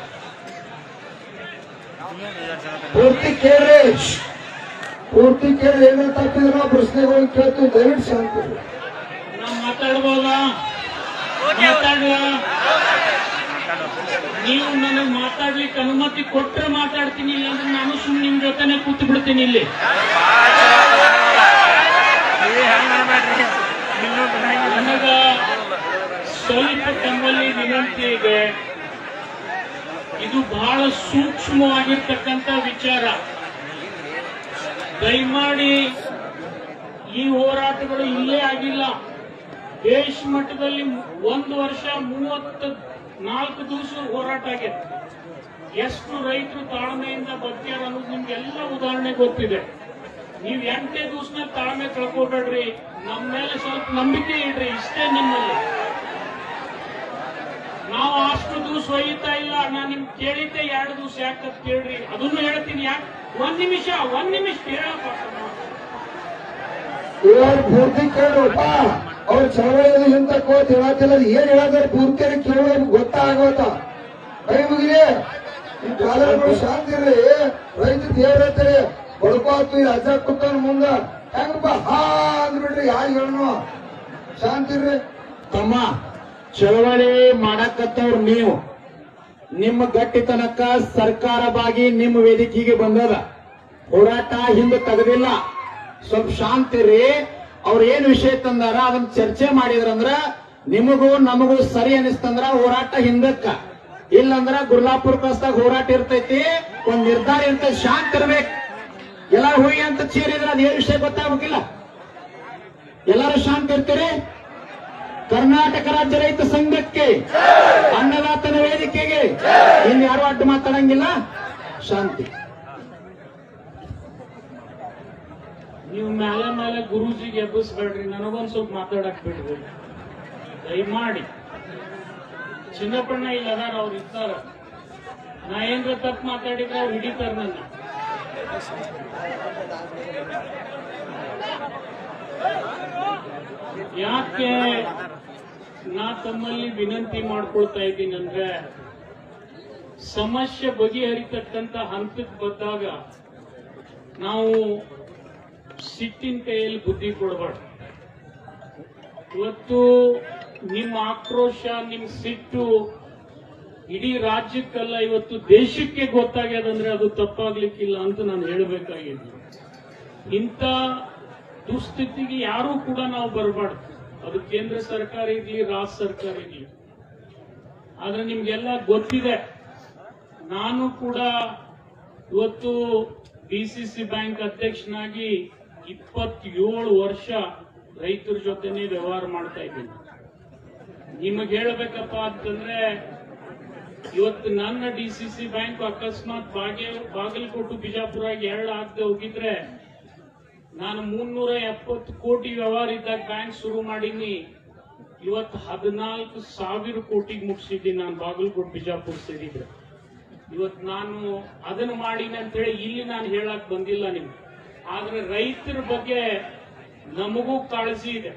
ಪೂರ್ತಿ ಕೇಳ್ರಿ, ಪೂರ್ತಿ ಕೇಳಿ ಏನೇನು ತಪ್ಪಿದ್ರು ಪ್ರಶ್ನೆಗಳು ಕೇಳ್ತೀವಿ. ದಯವಿಟ್ಟು ಶಾಂತಿ ನಾವು ಮಾತಾಡ್ಬೋದಾ? ನೀವು ನನಗೆ ಮಾತಾಡ್ಲಿಕ್ಕೆ ಅನುಮತಿ ಕೊಟ್ರೆ ಮಾತಾಡ್ತೀನಿ, ಇಲ್ಲಾಂದ್ರೆ ನಾನು ಸುಮ್ಮನೆ ನಿಮ್ ಜೊತೆನೆ ಕೂತು ಬಿಡ್ತೀನಿ ಇಲ್ಲಿ. ನನಗ ಸ್ವಲ್ಪ ತಮ್ಮಲ್ಲಿ ವಿನಂತಿ ಇದೆ, ಇದು ಬಹಳ ಸೂಕ್ಷ್ಮವಾಗಿರ್ತಕ್ಕಂಥ ವಿಚಾರ. ದಯಮಾಡಿ ಈ ಹೋರಾಟಗಳು ಇಲ್ಲೇ ಆಗಿಲ್ಲ, ದೇಶ ಮಟ್ಟದಲ್ಲಿ 1 ವರ್ಷ 34 ದಿವಸ ಹೋರಾಟ ಆಗಿದೆ. ಎಷ್ಟು ರೈತರು ತಾಳ್ಮೆಯಿಂದ ಬದುಕ್ಯಾರ ಅನ್ನೋದು ನಿಮ್ಗೆಲ್ಲ ಉದಾಹರಣೆ ಗೊತ್ತಿದೆ. ನೀವು 8ನೇ ದಿವಸನ ತಾಳ್ಮೆ ಕಳ್ಕೊಬೇಡ್ರಿ, ನಮ್ಮ ಮೇಲೆ ಸ್ವಲ್ಪ ನಂಬಿಕೆ ಇಡ್ರಿ, ಇಷ್ಟೇ ನಿಮ್ಮಲ್ಲಿ. ನಾವು ಅಷ್ಟು ದಿವಸ ಒಯ್ಯುತ್ತಾ ಇಲ್ಲ. ನಾನು ನಿಮ್ಗೆ ಕೇಳಿದ್ದೆ 2 ದಿವಸ ಯಾಕಂತ ಕೇಳ್ರಿ, ಅದನ್ನು ಹೇಳ್ತೀನಿ. ಯಾಕೆ 1 ನಿಮಿಷ ಕೇಳಪ್ಪ. ಇವರು ಪೂರ್ತಿ ಕೇಳಪ್ಪ, ಅವ್ರು ಚಳವಳಿ ಇಂತ ಕೋತ್ ಹೇಳತ್ತಿಲ್ಲ, ಏನ್ ಹೇಳಾದ್ರೆ ಪೂರ್ತಿ ಕೇಳೋದು ಗೊತ್ತಾಗೋತ. ಕೈ ಮುಗಿರಿ, ಈ ಕಾಲಗಳು ಶಾಂತಿ ಇರ್ರಿ. ರೈತ ದೇವ್ರತ್ತಾರೆ ಬಡ್ಕೋತು, ಈ ಅಜ್ಜ ಕೂತವ್ರ ಮುಂದ ಹೆಂಗಪ್ಪ ಹಾ ಅಂದ್ಬಿಟ್ರಿ, ಯಾರು ಹೇಳನು ಶಾಂತಿ ಇರ್ರಿ. ತಮ್ಮ ಚಳವಳಿ ಮಾಡಕತ್ತವ್ರು ನೀವು, ನಿಮ್ಮ ಗಟ್ಟಿತನಕ ಸರ್ಕಾರವಾಗಿ ನಿಮ್ಮ ವೇದಿಕೆಗೆ ಬಂದದ. ಹೋರಾಟ ಹಿಂದೆ ತೆಗೆದಿಲ್ಲ. ಸ್ವಲ್ಪ ಶಾಂತಿ ರೀ. ಅವ್ರ ಏನ್ ವಿಷಯ ತಂದಾರ ಅದನ್ನ ಚರ್ಚೆ ಮಾಡಿದ್ರಂದ್ರ ನಿಮಗೂ ನಮಗೂ ಸರಿ ಅನಿಸ್ತಂದ್ರ ಹೋರಾಟ ಹಿಂದಕ್ಕ, ಇಲ್ಲಂದ್ರ ಗುರ್ಲಾಪುರ ಕಸ್ದಾಗ ಹೋರಾಟ ಇರ್ತೈತಿ, ಒಂದ್ ನಿರ್ಧಾರ ಇರ್ತೈತಿ. ಶಾಂತಿ ಇರ್ಬೇಕು. ಎಲ್ಲಾರು ಹೋಗಿ ಅಂತ ಚೀರಿದ್ರೆ ಅದೇನ್ ವಿಷಯ ಗೊತ್ತಾಗಬೇಕಿಲ್ಲ. ಎಲ್ಲಾರು ಶಾಂತಿ ಇರ್ತೀರಿ. ಕರ್ನಾಟಕ ರಾಜ್ಯ ರೈತ ಸಂಘಕ್ಕೆ, ಅನ್ನದಾತನ ವೇದಿಕೆಗೆ ಇನ್ಯಾರು ಅಡ್ಡ ಮಾತಾಡಂಗಿಲ್ಲ. ಶಾಂತಿ. ನೀವು ಮೇಲೆ ಗುರೂಜಿಗೆ ಎಬ್ಬಿಸ್ಬೇಡ್ರಿ, ನನಗೊಂದ್ ಸ್ವಲ್ಪ ಮಾತಾಡಕ್ ಬಿಡ್ರಿ ದಯಮಾಡಿ. ಚಿನ್ನಪ್ಪಣ್ಣ ಇಲ್ಲ ಅದಾರ, ಅವ್ರು ಇರ್ತಾರ. ನಾ ಏನ್ರ ತಪ್ಪು ಮಾತಾಡಿದ್ರೆ ಅವ್ರು ಹಿಡಿತಾರ ನನ್ನ. ಯಾಕೆ ನಾ ತಮ್ಮಲ್ಲಿ ವಿನಂತಿ ಮಾಡ್ಕೊಳ್ತಾ ಇದ್ದೀನಿ ಅಂದ್ರೆ, ಸಮಸ್ಯೆ ಬಗೆಹರಿತಕ್ಕಂತ ಹಂತಕ್ಕೆ ಬಂದಾಗ ನಾವು ಸಿಟ್ಟಿನ ಕೈಯಲ್ಲಿ ಬುದ್ಧಿ ಕೊಡಬಾರ್ದು. ಇವತ್ತು ನಿಮ್ಮ ಆಕ್ರೋಶ, ನಿಮ್ಮ ಸಿಟ್ಟು ಇಡೀ ರಾಜ್ಯಕ್ಕಲ್ಲ, ಇವತ್ತು ದೇಶಕ್ಕೆ ಗೊತ್ತಾಗ್ಯದಂದ್ರೆ ಅದು ತಪ್ಪಾಗ್ಲಿಕ್ಕಿಲ್ಲ ಅಂತ ನಾನು ಹೇಳಬೇಕಾಗಿದೆ. ಇಂಥ ದುಸ್ಥಿತಿಗೆ ಯಾರೂ ಕೂಡ ನಾವು ಬರಬಾರ್ದು. ಅದು ಕೇಂದ್ರ ಸರ್ಕಾರ ಇರ್ಲಿ, ರಾಜ್ಯ ಸರ್ಕಾರ ಇರ್ಲಿ. ಆದ್ರೆ ನಿಮ್ಗೆಲ್ಲ ಗೊತ್ತಿದೆ, ನಾನು ಕೂಡ ಇವತ್ತು ಡಿಸಿಸಿ ಬ್ಯಾಂಕ್ ಅಧ್ಯಕ್ಷನಾಗಿ 27 ವರ್ಷ ರೈತರ ಜೊತೆನೆ ವ್ಯವಹಾರ ಮಾಡ್ತಾ ಇದ್ದೀನಿ. ನಿಮಗೆ ಹೇಳಬೇಕಪ್ಪ ಅಂತಂದ್ರೆ, ಇವತ್ತು ನನ್ನ ಡಿಸಿಸಿ ಬ್ಯಾಂಕ್ ಅಕಸ್ಮಾತ್ ಬಾಗಲಕೋಟೆ ಬಿಜಾಪುರ 2 ಆಗದೆ ಹೋಗಿದ್ರೆ, ನಾನು 370 ಕೋಟಿ ವ್ಯವಹಾರ ಇದ್ದಾಗ ಬ್ಯಾಂಕ್ ಶುರು ಮಾಡೀನಿ. ಇವತ್ತು 14,000 ಕೋಟಿಗೆ ಮುಗಿಸಿದ್ದೀನಿ ನಾನು ಬಾಗಲಕೋಟೆ ಬಿಜಾಪುರ ಸೇರಿದ್ರೆ. ಇವತ್ತು ನಾನು ಅದನ್ನು ಮಾಡೀನಿ ಅಂತ ಹೇಳಿ ಇಲ್ಲಿ ನಾನು ಹೇಳಕ್ ಬಂದಿಲ್ಲ ನಿಮ್ಗೆ. ಆದ್ರೆ ರೈತರ ಬಗ್ಗೆ ನಮಗೂ ಕಾಳಜಿ ಇದೆ.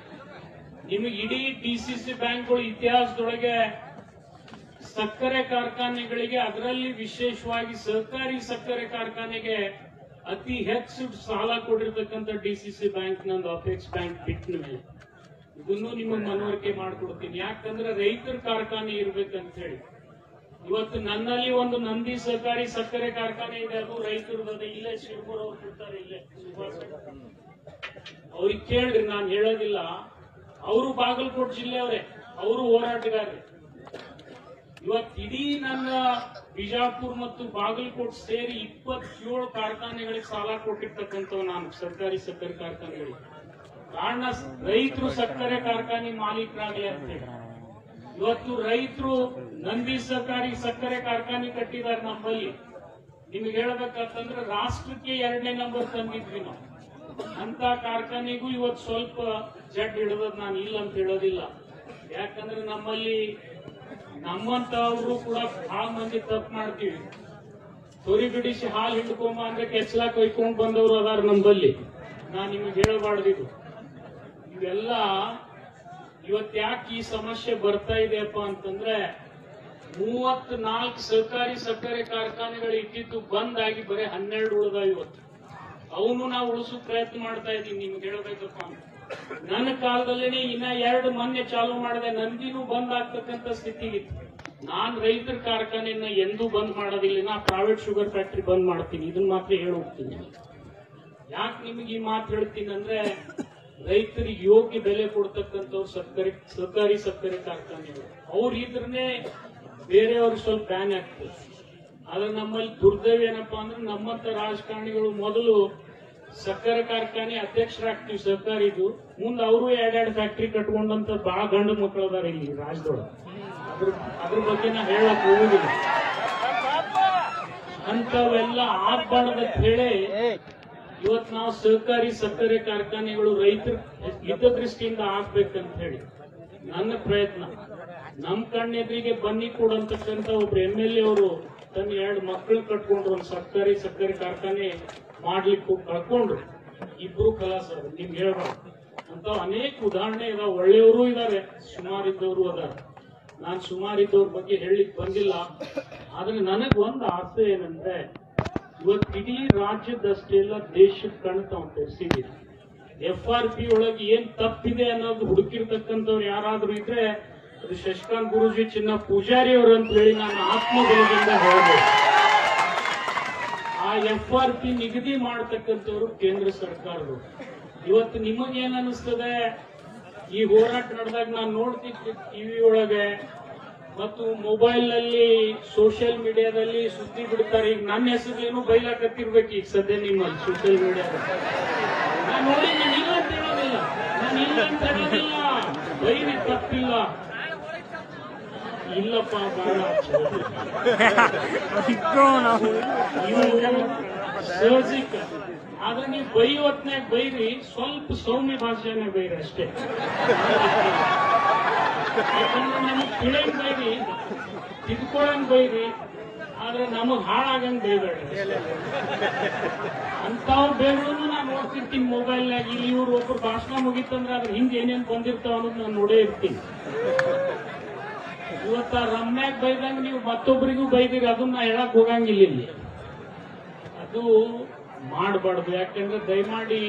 ನಿಮಗೆ ಇಡೀ ಡಿಸಿಸಿ ಬ್ಯಾಂಕ್ಗಳು ಇತಿಹಾಸದೊಳಗೆ ಸಕ್ಕರೆ ಕಾರ್ಖಾನೆಗಳಿಗೆ, ಅದರಲ್ಲಿ ವಿಶೇಷವಾಗಿ ಸಹಕಾರಿ ಸಕ್ಕರೆ ಕಾರ್ಖಾನೆಗೆ ಅತಿ ಹೆಚ್ಚು ಸಾಲ ಕೊಟ್ಟಿರ್ತಕ್ಕಂಥ ಡಿಸಿಸಿ ಬ್ಯಾಂಕ್ ನಂದು ಅಪೆಕ್ಸ್ ಬ್ಯಾಂಕ್ ಬಿಟ್ಟಿನ ಮೇಲೆ. ಇದನ್ನು ನಿಮಗೆ ಮನವರಿಕೆ ಮಾಡಿಕೊಡ್ತೀನಿ. ಯಾಕಂದ್ರೆ ರೈತರ ಕಾರ್ಖಾನೆ ಇರ್ಬೇಕಂತ ಹೇಳಿ. ಇವತ್ತು ನನ್ನಲ್ಲಿ ಒಂದು ನಂದಿ ಸಹಕಾರಿ ಸಕ್ಕರೆ ಕಾರ್ಖಾನೆ ಇದೆ, ಅದು ರೈತರದ್ದು. ಇಲ್ಲೇ ಶಿವಪುರ ಅವ್ರು ಇರ್ತಾರೆ, ಇಲ್ಲೇ ಸುಭಾಷ್ ಅವ್ರಿಗೆ ಕೇಳ್ರಿ, ನಾನು ಹೇಳೋದಿಲ್ಲ. ಅವರು ಬಾಗಲಕೋಟೆ ಜಿಲ್ಲೆಯವರೇ, ಅವರು ಹೋರಾಟಗಾರರೇ. ಇವತ್ತು ಇಡೀ ನನ್ನ ಬಿಜಾಪುರ ಮತ್ತು ಬಾಗಲಕೋಟೆ ಸೇರಿ 27 ಕಾರ್ಖಾನೆಗಳಿಗೆ ಸಾಲ ಕೊಟ್ಟಿರ್ತಕ್ಕಂಥವು ನಾನು, ಸರ್ಕಾರಿ ಸಕ್ಕರೆ ಕಾರ್ಖಾನೆಗಳಿಗೆ. ಕಾರಣ ರೈತರು ಸಕ್ಕರೆ ಕಾರ್ಖಾನೆ ಮಾಲೀಕರಾಗಲಿ ಅಂತ ಹೇಳಿ. ಇವತ್ತು ರೈತರು ನಂದಿ ಸಹಕಾರಿ ಸಕ್ಕರೆ ಕಾರ್ಖಾನೆ ಕಟ್ಟಿದ್ದಾರೆ ನಮ್ಮಲ್ಲಿ. ನಿಮ್ಗೆ ಹೇಳ್ಬೇಕಂತಂದ್ರೆ ರಾಷ್ಟ್ರಕ್ಕೆ 2ನೇ ನಂಬರ್ ತಂದಿದ್ವಿ ನಾವು. ಅಂತ ಕಾರ್ಖಾನೆಗೂ ಇವತ್ತು ಸ್ವಲ್ಪ ಜಡ್ ಹಿಡಿದ್ ನಾನು ಇಲ್ಲ ಅಂತ ಹೇಳೋದಿಲ್ಲ. ಯಾಕಂದ್ರೆ ನಮ್ಮಂತವ್ರು ಕೂಡ ಬಹಳ ಮಂದಿ ತಪ್ಪು ಮಾಡ್ತೀವಿ. ತೊರಿ ಬಿಡಿಸಿ ಹಾಲು ಹಿಡ್ಕೊಂಬ ಅಂದ್ರೆ ಕೆಚ್ಚಲ ಕೊಯ್ಕೊಂಡ್ ಬಂದವರು ಅದಾರ ನಮ್ಮಲ್ಲಿ. ನಾನ್ ನಿಮಗೆ ಹೇಳಬಾರ್ದಿದ್ದು. ಇವೆಲ್ಲ ಇವತ್ತು ಯಾಕೆ ಈ ಸಮಸ್ಯೆ ಬರ್ತಾ ಇದೆಯಪ್ಪ ಅಂತಂದ್ರೆ, 34 ಸಹಕಾರಿ ಸಕ್ಕರೆ ಕಾರ್ಖಾನೆಗಳು ಇಟ್ಟಿದ್ದು ಬಂದಾಗಿ ಬರೀ 12 ಉಳಿದ. ಇವತ್ತು ಅವನು ನಾವು ಉಳಿಸೋ ಪ್ರಯತ್ನ ಮಾಡ್ತಾ ಇದ್ದೀವಿ. ನಿಮ್ಗೆ ಹೇಳಬೇಕಪ್ಪ ಅಂತ ನನ್ನ ಕಾಲದಲ್ಲಿ ಇನ್ನ 2 ಮೊನ್ನೆ ಚಾಲು ಮಾಡಿದೆ, ನಂದಿನೂ ಬಂದ್ ಆಗ್ತಕ್ಕಂಥ ಸ್ಥಿತಿಗಿತ್ತು. ನಾನ್ ರೈತರ ಕಾರ್ಖಾನೆಯನ್ನ ಎಂದೂ ಬಂದ್ ಮಾಡೋದಿಲ್ಲ, ನಾ ಪ್ರೈವೇಟ್ ಶುಗರ್ ಫ್ಯಾಕ್ಟರಿ ಬಂದ್ ಮಾಡ್ತೀನಿ, ಇದನ್ನ ಮಾತ್ರ ಹೇಳಿ ಹೋಗ್ತೀನಿ. ಯಾಕೆ ನಿಮಗೆ ಈ ಮಾತು ಹೇಳ್ತೀನಿ ಅಂದ್ರೆ, ರೈತರಿಗೆ ಯೋಗ್ಯ ಬೆಲೆ ಕೊಡ್ತಕ್ಕಂಥವ್ರು ಸರ್ಕಾರಿ ಸಕ್ಕರೆ ಕಾರ್ಖಾನೆಗಳು ಅವ್ರು ಇದ್ರನ್ನೇ ಬೇರೆಯವ್ರಿಗೆ ಸ್ವಲ್ಪ ಬ್ಯಾನ್ ಆಗ್ತದೆ. ಆದ್ರೆ ನಮ್ಮಲ್ಲಿ ದುರ್ದೈವ ಏನಪ್ಪಾ ಅಂದ್ರೆ, ನಮ್ಮಂತ ರಾಜಕಾರಣಿಗಳು ಮೊದಲು ಸಕ್ಕರೆ ಕಾರ್ಖಾನೆ ಅಧ್ಯಕ್ಷರಾಗ್ತೀವಿ ಸರ್ಕಾರಿದು, ಮುಂದೆ ಅವರು 2 ಫ್ಯಾಕ್ಟರಿ ಕಟ್ಕೊಂಡಂತ ಬಹಳ ಗಂಡು ಮಕ್ಕಳು ಅದಾರ ಇಲ್ಲಿ ರಾಜ್ಯದೊಳಗೆ. ಅದ್ರ ಬಗ್ಗೆ ನಾ ಹೇಳಕ್ ಹೋಗುದಿಲ್ಲ. ಅಂತವೆಲ್ಲ ಆಗ್ಬಾರ್ದು ಅಂತ ಹೇಳಿ ಇವತ್ತು ನಾವು ಸಹಕಾರಿ ಸಕ್ಕರೆ ಕಾರ್ಖಾನೆಗಳು ರೈತರ ಹಿತದೃಷ್ಟಿಯಿಂದ ಆಗ್ಬೇಕಂತ ಹೇಳಿ ನನ್ನ ಪ್ರಯತ್ನ. ನಮ್ ಕಣ್ಣೆದ್ರಿಗೆ ಬನ್ನಿ ಕೊಡಂತಕ್ಕಂತ ಒಬ್ರು MLA ಅವರು ತನ್ನ 2 ಮಕ್ಕಳು ಕಟ್ಕೊಂಡ್ರು, ಒಂದು ಸಕ್ಕರೆ ಕಾರ್ಖಾನೆ ಮಾಡ್ಲಿಕ್ಕೆ ಕಳ್ಕೊಂಡ್ರು. ಇಬ್ರು ಕಲಾಸ ನಿಮ್ಗೆ ಹೇಳ್ಬಾರ್ದು ಅಂತ ಅನೇಕ ಉದಾಹರಣೆ ಇದಾವೆ. ಒಳ್ಳೆಯವರು ಇದಾರೆ, ಸುಮಾರಿದ್ದವರು ಅದಾರ. ನಾನು ಸುಮಾರಿದ್ದವ್ರ ಬಗ್ಗೆ ಹೇಳಲಿಕ್ಕೆ ಬಂದಿಲ್ಲ. ಆದ್ರೆ ನನಗ್ ಒಂದು ಆಸೆ ಏನಂದ್ರೆ, ಇವತ್ತು ಇಡೀ ರಾಜ್ಯದಷ್ಟೇ ಎಲ್ಲ ದೇಶಕ್ಕೆ ಕಣ್ಣು ತಾವು ತೆರೆಸಿದ್ದೀರಿ. FRP ಒಳಗೆ ಏನ್ ತಪ್ಪಿದೆ ಅನ್ನೋದು ಹುಡುಕಿರ್ತಕ್ಕಂಥವ್ರು ಯಾರಾದ್ರೂ ಇದ್ರೆ ಅದು ಶಶಿಕಾಂತ್ ಗುರೂಜಿ ಚಿನ್ನ ಪೂಜಾರಿ ಅವರು ಅಂತ ಹೇಳಿ ನಾನು ಆತ್ಮಬಲದಿಂದ ಹೇಳ್ಬೋದು. ಆ FRP ನಿಗದಿ ಮಾಡತಕ್ಕಂಥವ್ರು ಕೇಂದ್ರ ಸರ್ಕಾರಗಳು. ಇವತ್ತು ನಿಮಗೇನ್ ಅನಿಸ್ತದೆ, ಈ ಹೋರಾಟ ನಡೆದಾಗ ನಾನು ನೋಡ್ತಿದ್ದೆ ಟಿವಿ ಒಳಗೆ ಮತ್ತು ಮೊಬೈಲ್ ನಲ್ಲಿ ಸೋಷಿಯಲ್ ಮೀಡಿಯಾದಲ್ಲಿ ಸುದ್ದಿ ಬಿಡ್ತಾರೆ. ಈಗ ನನ್ನ ಹೆಸರೇನು ಬೈಲಾಕತ್ತಿರ್ಬೇಕು ಈಗ ಸದ್ಯ ನಿಮ್ಮಲ್ಲಿ ಸೋಷಿಯಲ್ ಮೀಡಿಯಾದಲ್ಲಿ. ನಾನು ನೋಡಿ ನಾನು ಇಲ್ಲ ಅಂತ ಹೇಳೋದಿಲ್ಲ, ಬೈರಿ ತಪ್ಪಿಲ್ಲ, ಇಲ್ಲಪ್ಪ ಬಹಳ ಸಹಜಿಕ. ಆದ್ರೆ ನೀವು ಬೈ ಹೊತ್ನಾಗ ಬೈರಿ, ಸ್ವಲ್ಪ ಸೌಮ್ಯ ಭಾಷೆನೇ ಬೈರಿ ಅಷ್ಟೇ. ಯಾಕಂದ್ರೆ ನಮಗ್ ತಿಳಿಯಂಗ್ ಬೈರಿ, ತಿದ್ಕೊಳಂಗ್ ಬೈರಿ, ಆದ್ರೆ ನಮಗ್ ಹಾಳಾಗಂಗ್ ಬೈಬೇಡ. ಅಂತವ್ರ ಬೇಗಳನ್ನು ನಾನು ನೋಡ್ತಿರ್ತೀನಿ ಮೊಬೈಲ್ನಾಗ. ಇಲ್ಲಿ ಇವ್ರು ಒಬ್ರು ಭಾಷಣ ಮುಗಿತಂದ್ರೆ ಅದ್ರ ಹಿಂದೆ ಏನೇನ್ ಬಂದಿರ್ತಾವ ಅನ್ನೋದು ನಾನು ನೋಡೇ ಇರ್ತೀನಿ. ಇವತ್ತ ರಮ್ಯಾಗ ಬೈದಂಗ ನೀವು ಮತ್ತೊಬ್ಬರಿಗೂ ಬೈದಿರಿ, ಅದನ್ನ ಹೇಳಕ್ ಹೋಗಂಗಿಲ್ಲ ಇಲ್ಲಿ. ಅದು ಮಾಡಬಾರ್ದು. ಯಾಕೆಂದ್ರೆ ದಯಮಾಡಿ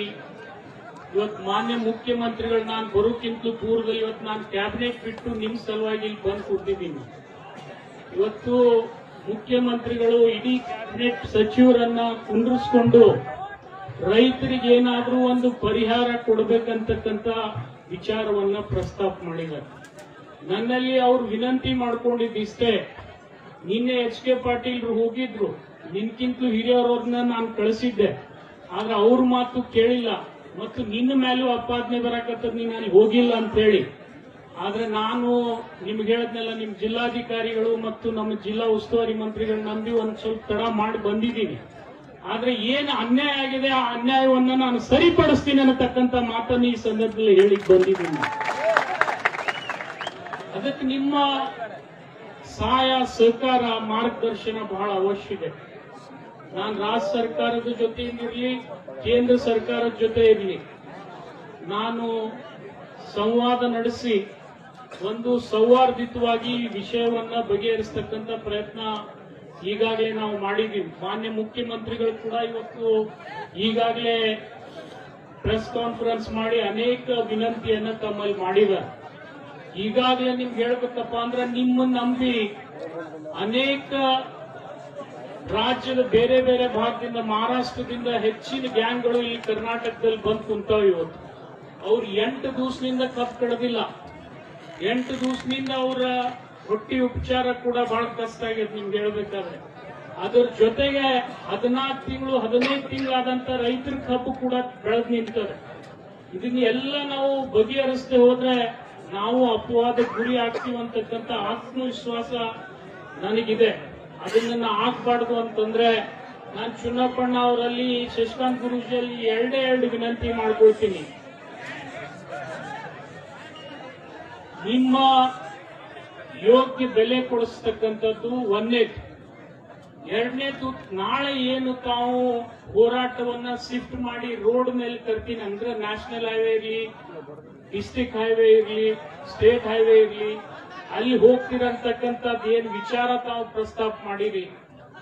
ಇವತ್ತು ಮಾನ್ಯ ಮುಖ್ಯಮಂತ್ರಿಗಳು ನಾನು ಬರೋಕ್ಕಿಂತಲೂ ಪೂರ್ವದಲ್ಲಿ ಇವತ್ತು ನಾನು ಕ್ಯಾಬಿನೆಟ್ ಬಿಟ್ಟು ನಿಮ್ ಸಲುವಾಗಿ ಇಲ್ಲಿ ಬಂದು ಕೂತಿದ್ದೀನಿ. ಇವತ್ತು ಮುಖ್ಯಮಂತ್ರಿಗಳು ಇಡೀ ಕ್ಯಾಬಿನೆಟ್ ಸಚಿವರನ್ನ ಕುಂಡ್ರಿಸ್ಕೊಂಡು ರೈತರಿಗೆ ಏನಾದ್ರೂ ಒಂದು ಪರಿಹಾರ ಕೊಡಬೇಕಂತಕ್ಕಂತ ವಿಚಾರವನ್ನ ಪ್ರಸ್ತಾಪ ಮಾಡಿದ್ದಾರೆ. ನನ್ನಲ್ಲಿ ಅವ್ರು ವಿನಂತಿ ಮಾಡ್ಕೊಂಡಿದ್ದಿಷ್ಟೇ, ನಿನ್ನೆ HK ಪಾಟೀಲ್ ಹೋಗಿದ್ರು, ನಿನ್ಕಿಂತಲೂ ಹಿರಿಯವ್ರನ್ನ ನಾನು ಕಳಿಸಿದ್ದೆ, ಆದ್ರೆ ಅವ್ರ ಮಾತು ಕೇಳಿಲ್ಲ. ಮತ್ತು ನಿನ್ನ ಮೇಲೂ ಅಪಾದನೆ ಬರಾಕತ್ತದ, ನೀನು ಅಲ್ಲಿ ಹೋಗಿಲ್ಲ ಅಂತ ಹೇಳಿ. ಆದ್ರೆ ನಾನು ನಿಮ್ಗೆ ಹೇಳದ್ನೆಲ್ಲ, ನಿಮ್ ಜಿಲ್ಲಾಧಿಕಾರಿಗಳು ಮತ್ತು ನಮ್ಮ ಜಿಲ್ಲಾ ಉಸ್ತುವಾರಿ ಮಂತ್ರಿಗಳು ನಂಬಿ ಒಂದ್ ಸ್ವಲ್ಪ ತಡ ಮಾಡಿ ಬಂದಿದ್ದೀನಿ. ಆದ್ರೆ ಏನು ಅನ್ಯಾಯ ಆಗಿದೆ ಆ ಅನ್ಯಾಯವನ್ನ ನಾನು ಸರಿಪಡಿಸ್ತೀನಿ ಅನ್ನತಕ್ಕಂಥ ಮಾತನ್ನು ಈ ಸಂದರ್ಭದಲ್ಲಿ ಹೇಳಿಕ್ ಬಂದಿದ್ದೀನಿ. ಅದಕ್ಕೆ ನಿಮ್ಮ ಸಹಾಯ ಸಹಕಾರ ಮಾರ್ಗದರ್ಶನ ಬಹಳ ಅವಶ್ಯ ಇದೆ. ನಾನು ರಾಜ್ಯ ಸರ್ಕಾರದ ಜೊತೆ ಇರಲಿ, ಕೇಂದ್ರ ಸರ್ಕಾರದ ಜೊತೆ ಇರಲಿ, ನಾನು ಸಂವಾದ ನಡೆಸಿ ಒಂದು ಸೌಹಾರ್ದಿತವಾಗಿ ಈ ವಿಷಯವನ್ನ ಬಗೆಹರಿಸತಕ್ಕಂತ ಪ್ರಯತ್ನ ಈಗಾಗಲೇ ನಾವು ಮಾಡಿದ್ದೀವಿ. ಮಾನ್ಯ ಮುಖ್ಯಮಂತ್ರಿಗಳು ಕೂಡ ಇವತ್ತು ಈಗಾಗಲೇ ಪ್ರೆಸ್ ಕಾನ್ಫರೆನ್ಸ್ ಮಾಡಿ ಅನೇಕ ವಿನಂತಿಯನ್ನ ತಮ್ಮಲ್ಲಿ ಮಾಡಿದ್ದಾರೆ. ಈಗಾಗಲೇ ನಿಮ್ಗೆ ಹೇಳ್ಬೇಕಪ್ಪ ಅಂದ್ರೆ, ನಿಮ್ಮನ್ನ ನಂಬಿ ಅನೇಕ ರಾಜ್ಯದ ಬೇರೆ ಬೇರೆ ಭಾಗದಿಂದ, ಮಹಾರಾಷ್ಟ್ರದಿಂದ ಹೆಚ್ಚಿನ ಗ್ಯಾಂಗ್ಗಳು ಇಲ್ಲಿ ಕರ್ನಾಟಕದಲ್ಲಿ ಬಂದು ಕುಂತಾವ. ಇವತ್ತು ಅವ್ರು 8 ದಿವಸದಿಂದ ಕಪ್ ಕಡದಿಲ್ಲ. 8 ದಿವಸದಿಂದ ಅವರ ಹೊಟ್ಟಿ ಉಪಚಾರ ಕೂಡ ಬಹಳ ಕಷ್ಟ ಆಗಿದೆ ನಿಮ್ಗೆ ಹೇಳ್ಬೇಕಾದ್ರೆ. ಅದ್ರ ಜೊತೆಗೆ 14 ತಿಂಗಳು 15 ತಿಂಗಳಾದಂತ ರೈತರ ಕಬ್ಬು ಕೂಡ ಬೆಳೆದು ನಿಂತದೆ. ಇದನ್ನ ಎಲ್ಲ ನಾವು ಬಗೆಹರಿಸದೆ ಹೋದ್ರೆ ನಾವು ಅಪವಾದಕ್ಕೆ ಗುರಿ ಆಗ್ತೀವಂತಕ್ಕಂಥ ಆತ್ಮವಿಶ್ವಾಸ ನನಗಿದೆ. ಅದನ್ನ ಆಗ್ಬಾರ್ದು ಅಂತಂದ್ರೆ ನಾನು ಚುನ್ನಪ್ಪಣ್ಣ ಅವರಲ್ಲಿ, ಶಶಿಕಾಂತ್ ಗುರೂಜಿಯಲ್ಲಿ 2 ವಿನಂತಿ ಮಾಡ್ಕೊಳ್ತೀನಿ. ನಿಮ್ಮ ಯೋಗ್ಯ ಬೆಲೆ ಕೊಡಿಸ್ತಕ್ಕಂಥದ್ದು ಒಂದನೇದು. ಎರಡನೇದು, ನಾಳೆ ಏನು ತಾವು ಹೋರಾಟವನ್ನ ಶಿಫ್ಟ್ ಮಾಡಿ ರೋಡ್ ಮೇಲೆ ತರ್ತೀನಿ ಅಂದ್ರೆ, ನ್ಯಾಷನಲ್ ಹೈವೇ ಇರಲಿ, ಡಿಸ್ಟ್ರಿಕ್ಟ್ ಹೈವೇ ಇರಲಿ, ಸ್ಟೇಟ್ ಹೈವೇ ಇರಲಿ, ಅಲ್ಲಿ ಹೋಗ್ತಿರಂತಕ್ಕಂಥದ್ದು ಏನ್ ವಿಚಾರ ತಾವು ಪ್ರಸ್ತಾಪ ಮಾಡಿರಿ,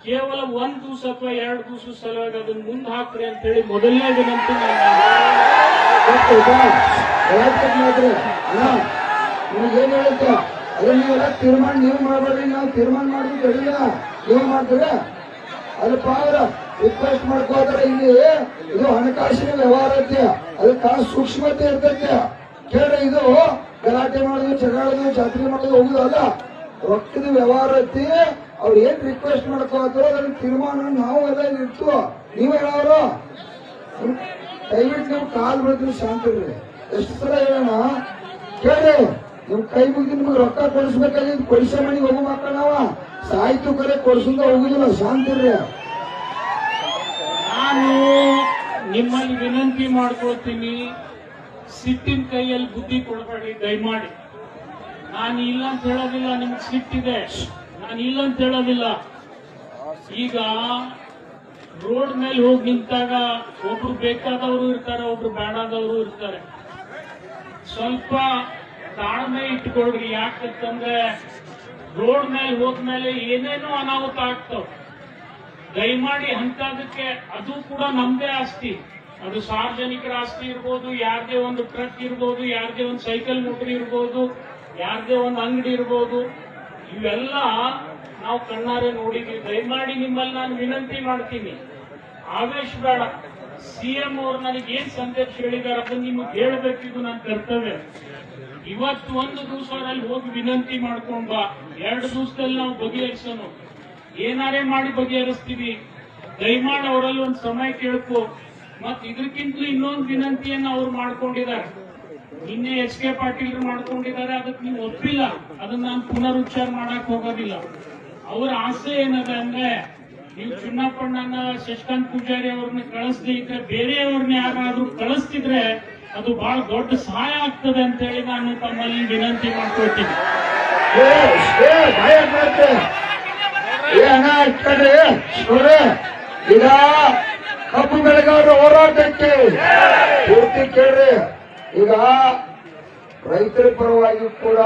ಕೇವಲ 1 ದಿವಸ ಅಥವಾ 2 ದಿವಸ ಸಲುವಾಗಿ ಅದನ್ನ ಮುಂದೆ ಹಾಕ್ರಿ ಅಂತ ಹೇಳಿ ಮೊದಲನೇ ವಿನಂತಿ. ನಿಮಗೇನ್ ಹೇಳುತ್ತೆ ಅದು ನೀವೆಲ್ಲ ತೀರ್ಮಾನ ನೀವು ಮಾಡಬೇಡ್ರಿ, ನಾವು ತೀರ್ಮಾನ ಮಾಡಿದ್ವಿ ಕಡಿಲ್ಲ, ನೀವು ಮಾಡ್ತೀರಾ ಅಲ್ಪ ಅವ್ರ ರಿಕ್ವೆಸ್ಟ್ ಮಾಡ್ಕೋತಾರೆ. ಇಲ್ಲಿ ಇದು ಹಣಕಾಸಿನ ವ್ಯವಹಾರ ಐತೆ, ಅದಕ್ಕೆ ಸೂಕ್ಷ್ಮತೆ ಇರ್ತೈತೆ. ಕೇಳ್ರಿ, ಇದು ಗಲಾಟೆ ಮಾಡೋದು, ಜಗಳೋದು, ಜಾತ್ರೆ ಮಾಡೋದು ಹೋಗುದಲ್ಲ, ರೊಕ್ಕದ ವ್ಯವಹಾರ ಐತಿ. ಅವ್ರು ಏನ್ ರಿಕ್ವೆಸ್ಟ್ ಮಾಡ್ಕೋತಾರೋ ಅದನ್ನ ತೀರ್ಮಾನ ನಾವು ಎಲ್ಲ ಇರ್ತು. ನೀವ್ ಹೇಳೋರು ದಯವಿಟ್ಟು ನೀವು ಕಾಲ್ ಬಿಡ್ತೀವಿ, ಶಾಂತ ಇರ್ರಿ. ಎಷ್ಟು ಸಲ ಹೇಳೋಣ ಕೇಳ್ರಿ, ನಿಮ್ ಕೈ ಮುಗಿದು ನಿಮ್ಗೆ ರೊಕ್ಕ ಕೊಡಿಸ್ಬೇಕಾಗಿದ್ದು ಕೊಡಿಸ ಮನೆಗೆ ಹೋಗೋ ಮಕ್ಕಳ ನಾವ ಸಾಯ್ತು ಕರೆ ಕೊಡಿಸಿಂದ ಹೋಗುದಿಲ್ಲ, ಶಾಂತ ಇರ್ರಿ. ನಾನು ನಿಮ್ಮಲ್ಲಿ ವಿನಂತಿ ಮಾಡ್ಕೊಳ್ತೀನಿ, ಸಿಟ್ಟಿನ ಕೈಯಲ್ಲಿ ಬುದ್ಧಿ ಕೊಡಬೇಡಿ ದಯಮಾಡಿ. ನಾನು ಇಲ್ಲ ಅಂತ ಹೇಳೋದಿಲ್ಲ, ನಿಮ್ಗೆ ಸಿಟ್ಟಿದೆ, ನಾನು ಇಲ್ಲ ಅಂತ ಹೇಳೋದಿಲ್ಲ. ಈಗ ರೋಡ್ ಮೇಲೆ ಹೋಗಿ ನಿಂತಾಗ ಒಬ್ರು ಬೇಕಾದವರು ಇರ್ತಾರೆ, ಒಬ್ರು ಬೇಡಾದವರು ಇರ್ತಾರೆ. ಸ್ವಲ್ಪ ತಾಳ್ಮೆ ಇಟ್ಕೊಳ್ರಿ. ಯಾಕಂತಂದ್ರೆ ರೋಡ್ ಮೇಲೆ ಹೋದ್ಮೇಲೆ ಏನೇನೋ ಅನಾಹುತ ಆಗ್ತಾವ. ದಯಮಾಡಿ ಅಂತದಕ್ಕೆ ಅದು ಕೂಡ ನಮ್ದೇ ಆಸ್ತಿ, ಅದು ಸಾರ್ವಜನಿಕರ ಆಸ್ತಿ ಇರ್ಬೋದು, ಯಾರದೇ ಒಂದು ಟ್ರಕ್ ಇರ್ಬೋದು, ಯಾರದೇ ಒಂದು ಸೈಕಲ್ ಮೋಟರ್ ಇರ್ಬೋದು, ಯಾರದೇ ಒಂದು ಅಂಗಡಿ ಇರ್ಬೋದು, ಇವೆಲ್ಲ ನಾವು ಕಣ್ಣಾರೆ ನೋಡಿದ್ವಿ. ದಯಮಾಡಿ ನಿಮ್ಮಲ್ಲಿ ನಾನು ವಿನಂತಿ ಮಾಡ್ತೀನಿ, ಆವೇಶ ಬೇಡ. ಸಿಎಂ ಅವರು ನನಗೆ ಏನ್ ಸಂದೇಶ ಹೇಳಿದಾರೆ ಅದನ್ನ ನಿಮಗೆ ಹೇಳಬೇಕಿದ್ದು ನನ್ನ ಕರ್ತವ್ಯ. ಇವತ್ತು ಒಂದು ದಿವಸ ಅಲ್ಲಿ ಹೋಗಿ ವಿನಂತಿ ಮಾಡ್ಕೊಂಡ್ ಬಾ, 2 ದಿವಸದಲ್ಲಿ ನಾವು ಬಗೆಹರಿಸೋಣ. ಏನಾರೇ ಮಾಡಿ ಬಗೆಹರಿಸ್ತೀವಿ. ದಯಮಾಡಿ ಅವರಲ್ಲಿ ಒಂದು ಸಮಯ ಕೇಳ್ಕೊ. ಮತ್ ಇದಕ್ಕಿಂತಲೂ ಇನ್ನೊಂದು ವಿನಂತಿಯನ್ನ ಅವ್ರು ಮಾಡ್ಕೊಂಡಿದ್ದಾರೆ. ನಿನ್ನೆ HK ಪಾಟೀಲ್ ಮಾಡ್ಕೊಂಡಿದ್ದಾರೆ, ಅದಕ್ಕೆ ನೀವು ಒಪ್ಪಿಲ್ಲ. ಅದನ್ನ ನಾನು ಪುನರುಚ್ಚಾರ ಮಾಡಕ್ ಹೋಗೋದಿಲ್ಲ. ಅವರ ಆಸೆ ಏನದ ಅಂದ್ರೆ, ನೀವು ಚುನ್ನಪ್ಪಣ್ಣನ, ಶಶಿಕಾಂತ್ ಪೂಜಾರಿ ಅವ್ರನ್ನ ಕಳಿಸ್ದೇ ಇದ್ರೆ ಬೇರೆಯವ್ರನ್ನ ಯಾರಾದ್ರೂ ಕಳಿಸ್ತಿದ್ರೆ ಅದು ಬಹಳ ದೊಡ್ಡ ಸಹಾಯ ಆಗ್ತದೆ ಅಂತ ಹೇಳಿ ನಾನು ತಮ್ಮಲ್ಲಿ ವಿನಂತಿ ಮಾಡ್ಕೊಳ್ತೀನಿ. ಈಗ ಕಬ್ಬು ಬೆಳೆಗಾರರ ಹೋರಾಟಕ್ಕೆ ಪೂರ್ತಿ ಕೇಳ್ರಿ. ಈಗ ರೈತರ ಪರವಾಗಿ ಕೂಡ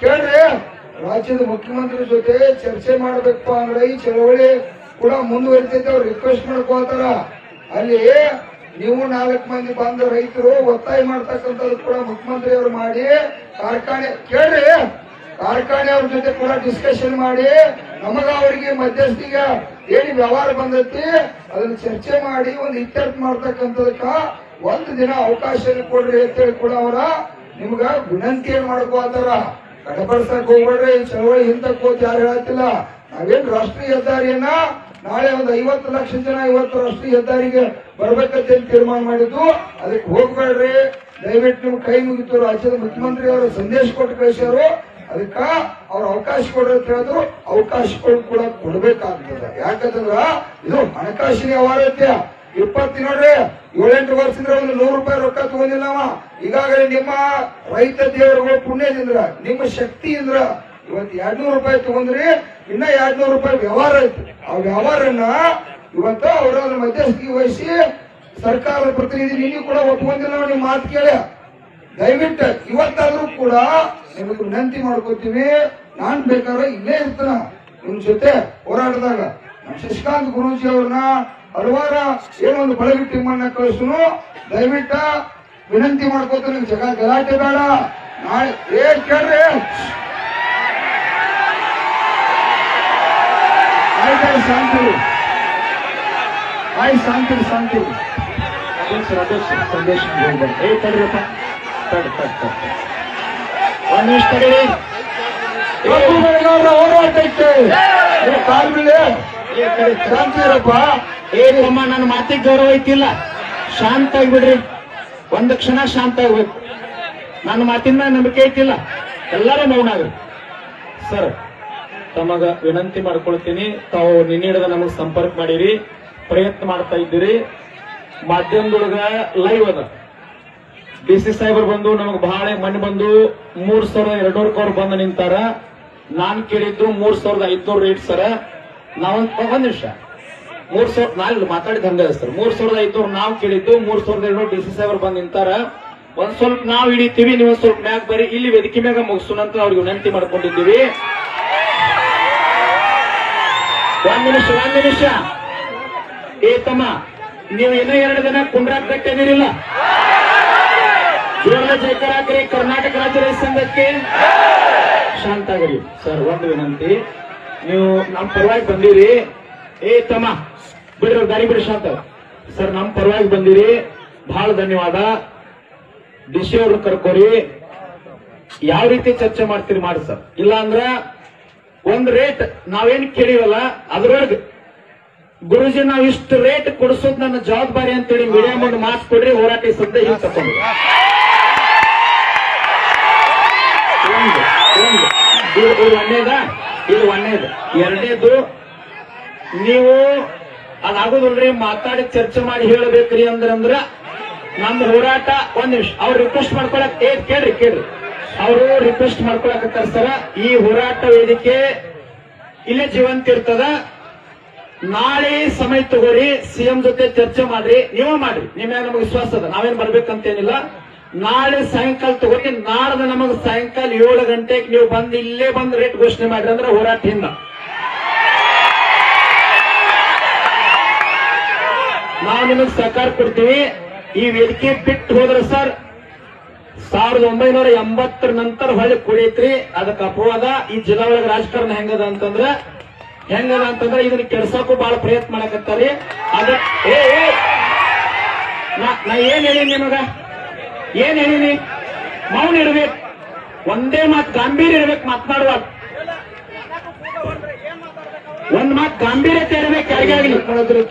ಕೇಳ್ರಿ, ರಾಜ್ಯದ ಮುಖ್ಯಮಂತ್ರಿ ಜೊತೆ ಚರ್ಚೆ ಮಾಡ್ಬೇಕು ಅಂದ್ರೆ ಈ ಚಳವಳಿ ಕೂಡ ಮುಂದುವರಿತೈತೆ. ಅವ್ರು ರಿಕ್ವೆಸ್ಟ್ ಮಾಡ್ಕೋತಾರ. ಅಲ್ಲಿ ನೀವು 4 ಮಂದಿ ಬಂದ ರೈತರು ಒತ್ತಾಯ ಮಾಡ್ತಕ್ಕಂಥದ್ದು ಕೂಡ ಮುಖ್ಯಮಂತ್ರಿ ಅವರು ಮಾಡಿ, ಕಾರ್ಖಾನೆ ಕೇಳ್ರಿ, ಕಾರ್ಖಾನೆ ಅವ್ರ ಜೊತೆ ಕೂಡ ಡಿಸ್ಕಷನ್ ಮಾಡಿ, ನಮಗ ಅವರಿಗೆ ಮಧ್ಯಸ್ಥಿಗೆ ಏನ್ ವ್ಯವಹಾರ ಬಂದೈತಿ ಅದನ್ನ ಚರ್ಚೆ ಮಾಡಿ ಒಂದು ಇತ್ಯರ್ಥ ಮಾಡ್ತಕ್ಕಂಥದಕ್ಕ 1 ದಿನ ಅವಕಾಶ ಕೊಡ್ರಿ ಅಂತೇಳಿ ಕೂಡ ಅವರ ನಿಮ್ಗ ವಿನಂತಿಯನ್ನು ಮಾಡ್ಕೋತಾರ. ಕಡಬಡ್ಸಕ್ ಹೋಗ್ಬೇಡ್ರಿ, ಚಳವಳಿ ಹಿಂದಕ್ಕೆ ಹೋದ್ ಯಾರು ಹೇಳತ್ತಿಲ್ಲ. ನಾವೇನ್ ರಾಷ್ಟ್ರೀಯ ಹೆದ್ದಾರಿಯನ್ನ ನಾಳೆ ಒಂದು 50 ಲಕ್ಷ ಜನ ಇವತ್ತು ರಾಷ್ಟ್ರೀಯ ಹೆದ್ದಾರಿಗೆ ಬರ್ಬೇಕಂತ ತೀರ್ಮಾನ ಮಾಡಿದ್ದು, ಅದಕ್ಕೆ ಹೋಗ್ಬೇಡ್ರಿ. ದಯವಿಟ್ಟು ನಿಮ್ ಕೈ ಮುಗಿತು. ರಾಜ್ಯದ ಮುಖ್ಯಮಂತ್ರಿ ಅವರು ಸಂದೇಶ ಕೊಟ್ಟು ಕಳಿಸ್ಯಾರು, ಅದಕ್ಕ ಅವ್ರ ಅವಕಾಶ ಕೊಡ್ರಿ ಅಂತ ಹೇಳಿದ್ರು. ಅವಕಾಶಗಳು ಕೂಡ ಕೊಡ್ಬೇಕಾಗ್ತದೆ. ಯಾಕಂದ್ರ ಇದು ಹಣಕಾಸಿನ ವ್ಯವಹಾರ ಐತೆ. 20 ನೋಡ್ರಿ 7-8 ವರ್ಷದಿಂದ ಒಂದು 100 ರೂಪಾಯಿ ರೊಕ್ಕ ತಗೊಂಡಿಲ್ಲ ಅವ. ಈಗಾಗಲೇ ನಿಮ್ಮ ರೈತ ದೇವರುಗಳು ಪುಣ್ಯದಿಂದ, ನಿಮ್ಮ ಶಕ್ತಿಯಿಂದ ಇವತ್ತು 200 ರೂಪಾಯಿ ತಗೊಂಡ್ರಿ, ಇನ್ನ 200 ರೂಪಾಯಿ ವ್ಯವಹಾರ ಐತಿ. ಆ ವ್ಯವಹಾರನ್ನ ಇವತ್ತು ಅವರ ಮಧ್ಯಸ್ಥಿಕೆ ವಹಿಸಿ ಸರ್ಕಾರದ ಪ್ರತಿನಿಧಿ ನೀನು ಕೂಡ ಒಪ್ಕೊಂಡಿಲ್ಲ. ನಿಮ್ಮ ಮಾತು ಕೇಳ. ದಯವಿಟ್ಟು ಇವತ್ತಾದ್ರೂ ಕೂಡ ನಿಮಗೆ ವಿನಂತಿ ಮಾಡ್ಕೋತೀವಿ. ನಾನ್ ಬೇಕಾದ್ರೆ ಇಲ್ಲೇ ಇರ್ತಾನ ನಿಮ್ ಜೊತೆ ಹೋರಾಟದಾಗ. ಶಶಿಕಾಂತ್ ಗುರೂಜಿ ಅವ್ರನ್ನ ಹಲವಾರ ಏನೊಂದು ಬಳಗಿ ಟೀಮನ್ನ ಕಳಿಸು. ದಯವಿಟ್ಟು ವಿನಂತಿ ಮಾಡ್ಕೋತೀನಿ, ಗಲಾಟೆ ಬೇಡ. ನಾಳೆ ಕೇಳ್ರಿ, ಶಾಂತಿ ಶಾಂತಿ ಶಾಂತಿ ಸಂದೇಶ ತಡ್ರಿಯಪ್ಪ, ಹೋರಾಟಕ್ಕೆ ಕಾಲ್ ಬೀಳಿ ಶಾಂತಿ ಇರಪ್ಪ. ಏನಮ್ಮ ನನ್ನ ಮಾತಿಗೆ ಗೌರವ ಐತಿಲ್ಲ, ಶಾಂತ ಆಗ್ಬಿಡ್ರಿ. 1 ಕ್ಷಣ ಶಾಂತ ಆಗ್ಬೇಕು. ನನ್ನ ಮಾತಿನ ಮೇಲೆ ನಂಬಿಕೆ ಐತಿಲ್ಲ, ಎಲ್ಲರೂ ಮೌನಾಗ್ರಿ. ಸರ್, ತಮಗ ವಿನಂತಿ ಮಾಡ್ಕೊಳ್ತೀನಿ, ತಾವು ನಿನ್ನಿಡದ ನಮಗ್ ಸಂಪರ್ಕ ಮಾಡಿರಿ, ಪ್ರಯತ್ನ ಮಾಡ್ತಾ ಇದ್ದೀರಿ. ಮಾಧ್ಯಮದೊಳಗ ಲೈವ್ ಅದ. DC ಸಾಹೇಬರು ಬಂದು ನಮಗ್ ಬಹಳ ಮಣ್ಣು ಬಂದು 3200 ಅವ್ರು ಬಂದು ನಿಂತಾರ. ನಾನ್ ಕೇಳಿದ್ದು 3500 ರೇಟ್ ಸರ. ನಾವೊಂದ್ ನಿಮಿಷ 3000 ನಾಳೆ ಮಾತಾಡಿದ ಹಂಗ ಸರ್. 3500 ನಾವು ಕೇಳಿದ್ದು, 3200 DC ಸಾಹೇಬರು ಬಂದು ನಿಂತಾರ. ಒಂದ್ ಸ್ವಲ್ಪ ನಾವು ಹಿಡಿತೀವಿ, ನೀವು ಒಂದ್ ಸ್ವಲ್ಪ ಮ್ಯಾಗ ಬರೀ, ಇಲ್ಲಿ ವೇದಿಕೆ ಮ್ಯಾಗ ಮುಗಿಸೋಣ ಅಂತ ಅವ್ರಿಗೆ ವಿನಂತಿ ಮಾಡ್ಕೊಂಡಿದ್ದೀವಿ. ಒಂದ್ ನಿಮಿಷ. ಏ ತಮ್ಮ, ನೀವು ಇನ್ನೂ 2 ದಿನ ಕುಂಡ್ರಾಕ್ ಕಟ್ಟಿದಿರಿಲ್ಲ. ಜೋರಾದ ಜೈಕಾರ ಹಾಕ್ರಿ ಕರ್ನಾಟಕ ರಾಜ್ಯ ರೈತ ಸಂಘಕ್ಕೆ. ಶಾಂತ ಆಗಿರಿ ಸರ್. ಒಂದು ವಿನಂತಿ, ನೀವು ನಮ್ಮ ಪರವಾಗಿ ಬಂದಿರಿ. ತಮ್ಮ ಬಿಡ್ರಿ ದಾರಿ ಬಿಡಿ. ಶಾಂತ ಸರ್, ನಮ್ಮ ಪರವಾಗಿ ಬಂದಿರಿ, ಬಹಳ ಧನ್ಯವಾದ. ಡಿಸಿ ಅವ್ರನ್ನ ಕರ್ಕೋರಿ. ಯಾವ ರೀತಿ ಚರ್ಚೆ ಮಾಡ್ತೀರಿ ಮಾಡಿ ಸರ್. ಇಲ್ಲ ಅಂದ್ರ ಒಂದ್ ರೇಟ್ ನಾವೇನ್ ಕೇಳಿವಲ್ಲ ಅದ್ರೊಳಗೆ ಗುರುಜಿ ನಾವ್ ಇಷ್ಟು ರೇಟ್ ಕೊಡಿಸೋದು ನನ್ನ ಜವಾಬ್ದಾರಿ ಅಂತೇಳಿ ಮೀಡಿಯಾ ಮುಂದೆ ಮಾತು ಕೊಡ್ರಿ. ಹೋರಾಟ ಸದ್ಯ ಹಿಂಗ್ ತಕೊಂಡು ಇದು ಒಂದೇದು. ಎರಡನೇದು, ನೀವು ಅದಾಗೋದಿಲ್ರಿ, ಮಾತಾಡಿ ಚರ್ಚೆ ಮಾಡಿ ಹೇಳಬೇಕ್ರಿ ಅಂದ್ರ ನಮ್ ಹೋರಾಟ ಒಂದ್ ನಿಮಿಷ ಅವ್ರು ರಿಕ್ವೆಸ್ಟ್ ಮಾಡ್ಕೊಳಕ್ ಕೇಳ್ರಿ ಅವರು ರಿಕ್ವೆಸ್ಟ್ ಮಾಡ್ಕೊಳಕತ್ತಾರ ಸರ. ಈ ಹೋರಾಟ ವೇದಿಕೆ ಇಲ್ಲೇ ಜೀವಂತ ಇರ್ತದ. ನಾಳೆ ಸಮಯ ತಗೋರಿ, ಸಿಎಂ ಜೊತೆ ಚರ್ಚೆ ಮಾಡ್ರಿ, ನೀವೇ ಮಾಡ್ರಿ. ನಿಮ್ಮ ನಮಗೆ ವಿಶ್ವಾಸ ಅದ, ನಾವೇನ್ ಬರ್ಬೇಕಂತೇನಿಲ್ಲ. ನಾಳೆ ಸಾಯಂಕಾಲ ತಗೋರಿ. ನಾಡ್ದ ನಮಗ್ ಸಾಯಂಕಾಲ 7 ಗಂಟೆಗೆ ನೀವು ಬಂದು ಇಲ್ಲೇ ಬಂದು ರೇಟ್ ಘೋಷಣೆ ಮಾಡ್ರಿ ಅಂದ್ರೆ ಹೋರಾಟ ಹಿಂದ ನಾವು ನಿಮಗ್ ಸಹಕಾರ ಕೊಡ್ತೀವಿ. ಈ ವೇದಿಕೆ ಬಿಟ್ಟು ಹೋದ್ರೆ ಸರ್ 1980 ನಂತರ ಹೊಳ್ಳಿ ಕುಡಿಯತ್ರಿ. ಅದಕ್ಕೆ ಅಪವಾದ. ಈ ಜಿಲ್ಲಾ ಒಳಗೆ ರಾಜಕಾರಣ ಹೆಂಗದ ಅಂತಂದ್ರೆ ಇದನ್ನ ಕೆಡ್ಸಕ್ಕೂ ಬಹಳ ಪ್ರಯತ್ನ ಮಾಡಕತ್ತಾರಿ. ಅದ ನಾ ಏನ್ ಹೇಳೀನಿ ನಿಮಗ? ಏನ್ ಹೇಳೀನಿ? ಮೌನ ಇರ್ಬೇಕು, ಒಂದೇ ಮಾತು ಗಾಂಭೀರ್ಯ ಇರ್ಬೇಕು ಮಾತನಾಡುವಾಗ. ಒಂದ್ ಮಾತು ಗಾಂಭೀರ್ಯತೆ ಇರ್ಬೇಕು ಯಾರಿಗಾಗ್ಲಿ.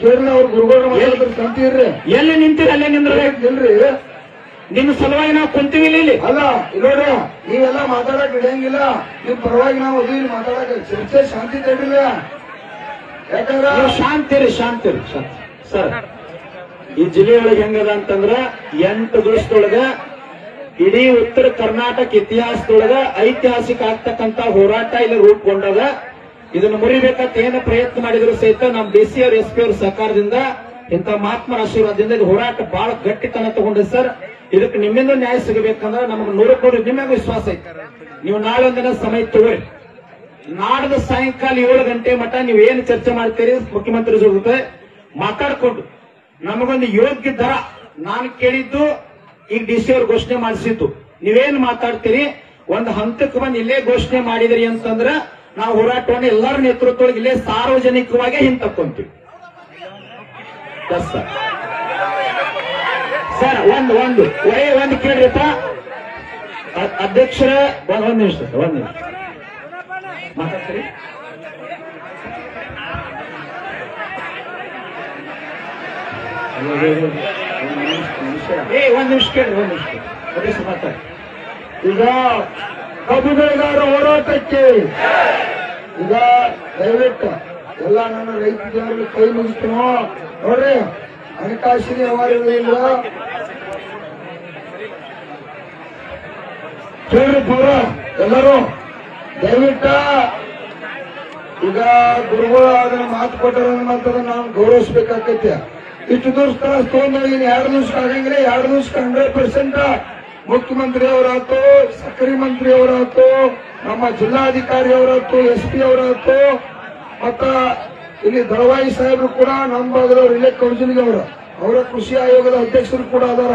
ಕೇರಳ ಅವ್ರ ಗುರುಗಳು ಕಂತೀರ್ರಿ, ಎಲ್ಲಿ ನಿಂತೀರಿ ಅಲ್ಲೇ ನಿಂದ್ರಬೇಕು. ಇಲ್ರಿ, ನಿಮ್ ಸಲುವಾಗಿ ನಾವು ಕುಂತೀವಿ ಇಲ್ಲಿ. ಅಲ್ಲ ನೋಡ್ರಿ, ನೀವೆಲ್ಲ ಮಾತಾಡಕ್ ಹಿಡಿಯಂಗಿಲ್ಲ. ನಿಮ್ ಪರವಾಗಿ ನಾವು ಅದು ಇಲ್ಲಿ ಮಾತಾಡಕ್ ಚರ್ಚೆ ಶಾಂತಿ ತಡಿಲ್ಲ. ಯಾಕಂದ್ರ ಶಾಂತಿರಿ ಸರ್. ಈ ಜಿಲ್ಲೆಯೊಳಗೆ ಹೆಂಗದ ಅಂತಂದ್ರ 8 ದಿವಸದೊಳಗ ಇಡೀ ಉತ್ತರ ಕರ್ನಾಟಕ ಇತಿಹಾಸದೊಳಗ ಐತಿಹಾಸಿಕ ಆಗ್ತಕ್ಕಂತ ಹೋರಾಟ ಇಲ್ಲಿ ರೂಪುಗೊಂಡದ. ಇದನ್ನು ಮುರಿಬೇಕಂತ ಏನು ಪ್ರಯತ್ನ ಮಾಡಿದ್ರು ಸಹಿತ ನಮ್ಮ ಡಿಸಿ ಅವ್ರ SP ಅವ್ರ ಸಹಕಾರದಿಂದ ಇಂಥ ಮಹಾತ್ಮರ ಆಶೀರ್ವಾದದಿಂದ ಇದು ಹೋರಾಟ ಬಹಳ ಗಟ್ಟಿತನ ತಗೊಂಡಿದೆ ಸರ್. ಇದಕ್ಕೆ ನಿಮ್ಮಿಂದ ನ್ಯಾಯ ಸಿಗಬೇಕಂದ್ರೆ ನಮಗೆ 100 ನಿಮ್ಮಾಗ ವಿಶ್ವಾಸ ಐತೆ. ನೀವು ನಾಳೆ ಒಂದಿನ ಸಮಯ ತಗೋರಿ. ನಾಡ್ದ ಸಾಯಂಕಾಲ 7 ಗಂಟೆ ಮಟ್ಟ ನೀವು ಏನು ಚರ್ಚೆ ಮಾಡ್ತೀರಿ ಮುಖ್ಯಮಂತ್ರಿ ಜೊತೆ ಮಾತಾಡ್ಕೊಂಡು ನಮಗೊಂದು ಯೋಗ್ಯ ದರ ನಾನು ಕೇಳಿದ್ದು ಈಗ DC ಅವ್ರು ಘೋಷಣೆ ಮಾಡಿಸಿದ್ದು. ನೀವೇನ್ ಮಾತಾಡ್ತೀರಿ ಒಂದು ಹಂತಕ್ಕೆ ಬಂದು ಇಲ್ಲೇ ಘೋಷಣೆ ಮಾಡಿದಿರಿ ಅಂತಂದ್ರ ನಾವು ಹೋರಾಟವನ್ನು ಎಲ್ಲರ ನೇತೃತ್ವದೊಳಗೆ ಇಲ್ಲೇ ಸಾರ್ವಜನಿಕವಾಗಿ ಹಿಂತಕ್ಕೊಂತೀವಿ ಸರ್. ಒಂದು ಕೇಳ್ರಿಪ್ಪ ಅಧ್ಯಕ್ಷರ. ಒಂದ್ ನಿಮಿಷ ಮಾತಾಡ್ತೀರಿ. ಒಂದ್ ನಿಮಿಷ ಕೇಳ್ರಿ, ಮಾತಾಡಿ. ಈಗ ಕಬ್ಬು ಬೆಳೆಗಾರರ ಹೋರಾಟಕ್ಕೆ ಈಗ ದಯವಿಟ್ಟು ಎಲ್ಲ ನನ್ನ ರೈತ ಜನರಲ್ಲಿ ಕೈ ಮುಗಿಸ್ತೀನೋ ನೋಡ್ರಿ. ಹಣಕಾಸಿನ ವ್ಯವಹಾರಗಳಿಲ್ಲ ಕೇಳ್ರಿ ಪೌರ ಎಲ್ಲರೂ ದಯವಿಟ್ಟ. ಈಗ ಗುರುಗಳು ಅದನ್ನ ಮಾತು ಕೊಟ್ಟರ ನಾನು ಗೌರವಿಸ್ಬೇಕಾಗತ್ತೆ. ಇಷ್ಟು ದಿವಸ ತಗೊಂಡೋಗಿ 2 ದಿವಸಕ್ಕೆ ಆಗಂಗಿಲ್ಲ. 2 ದಿವಸಕ್ಕೆ 100% ಮುಖ್ಯಮಂತ್ರಿ ಅವರಾಯ್ತು, ಸಕ್ಕರೆ ಮಂತ್ರಿ ಅವರಾಯ್ತು, ನಮ್ಮ ಜಿಲ್ಲಾಧಿಕಾರಿ ಅವರಾಯ್ತು, SP ಅವರಾಯ್ತು, ಮತ್ತ ಇಲ್ಲಿ ದಳವಾಯಿ ಸಾಹೇಬರು ಕೂಡ ನಮ್ಮ ಭಾಗದವರು ಇಲ್ಲೇ ಕೌನ್ಸಿಲಿಂಗ್ ಅವರ ಕೃಷಿ ಆಯೋಗದ ಅಧ್ಯಕ್ಷರು ಕೂಡ ಅದಾರ.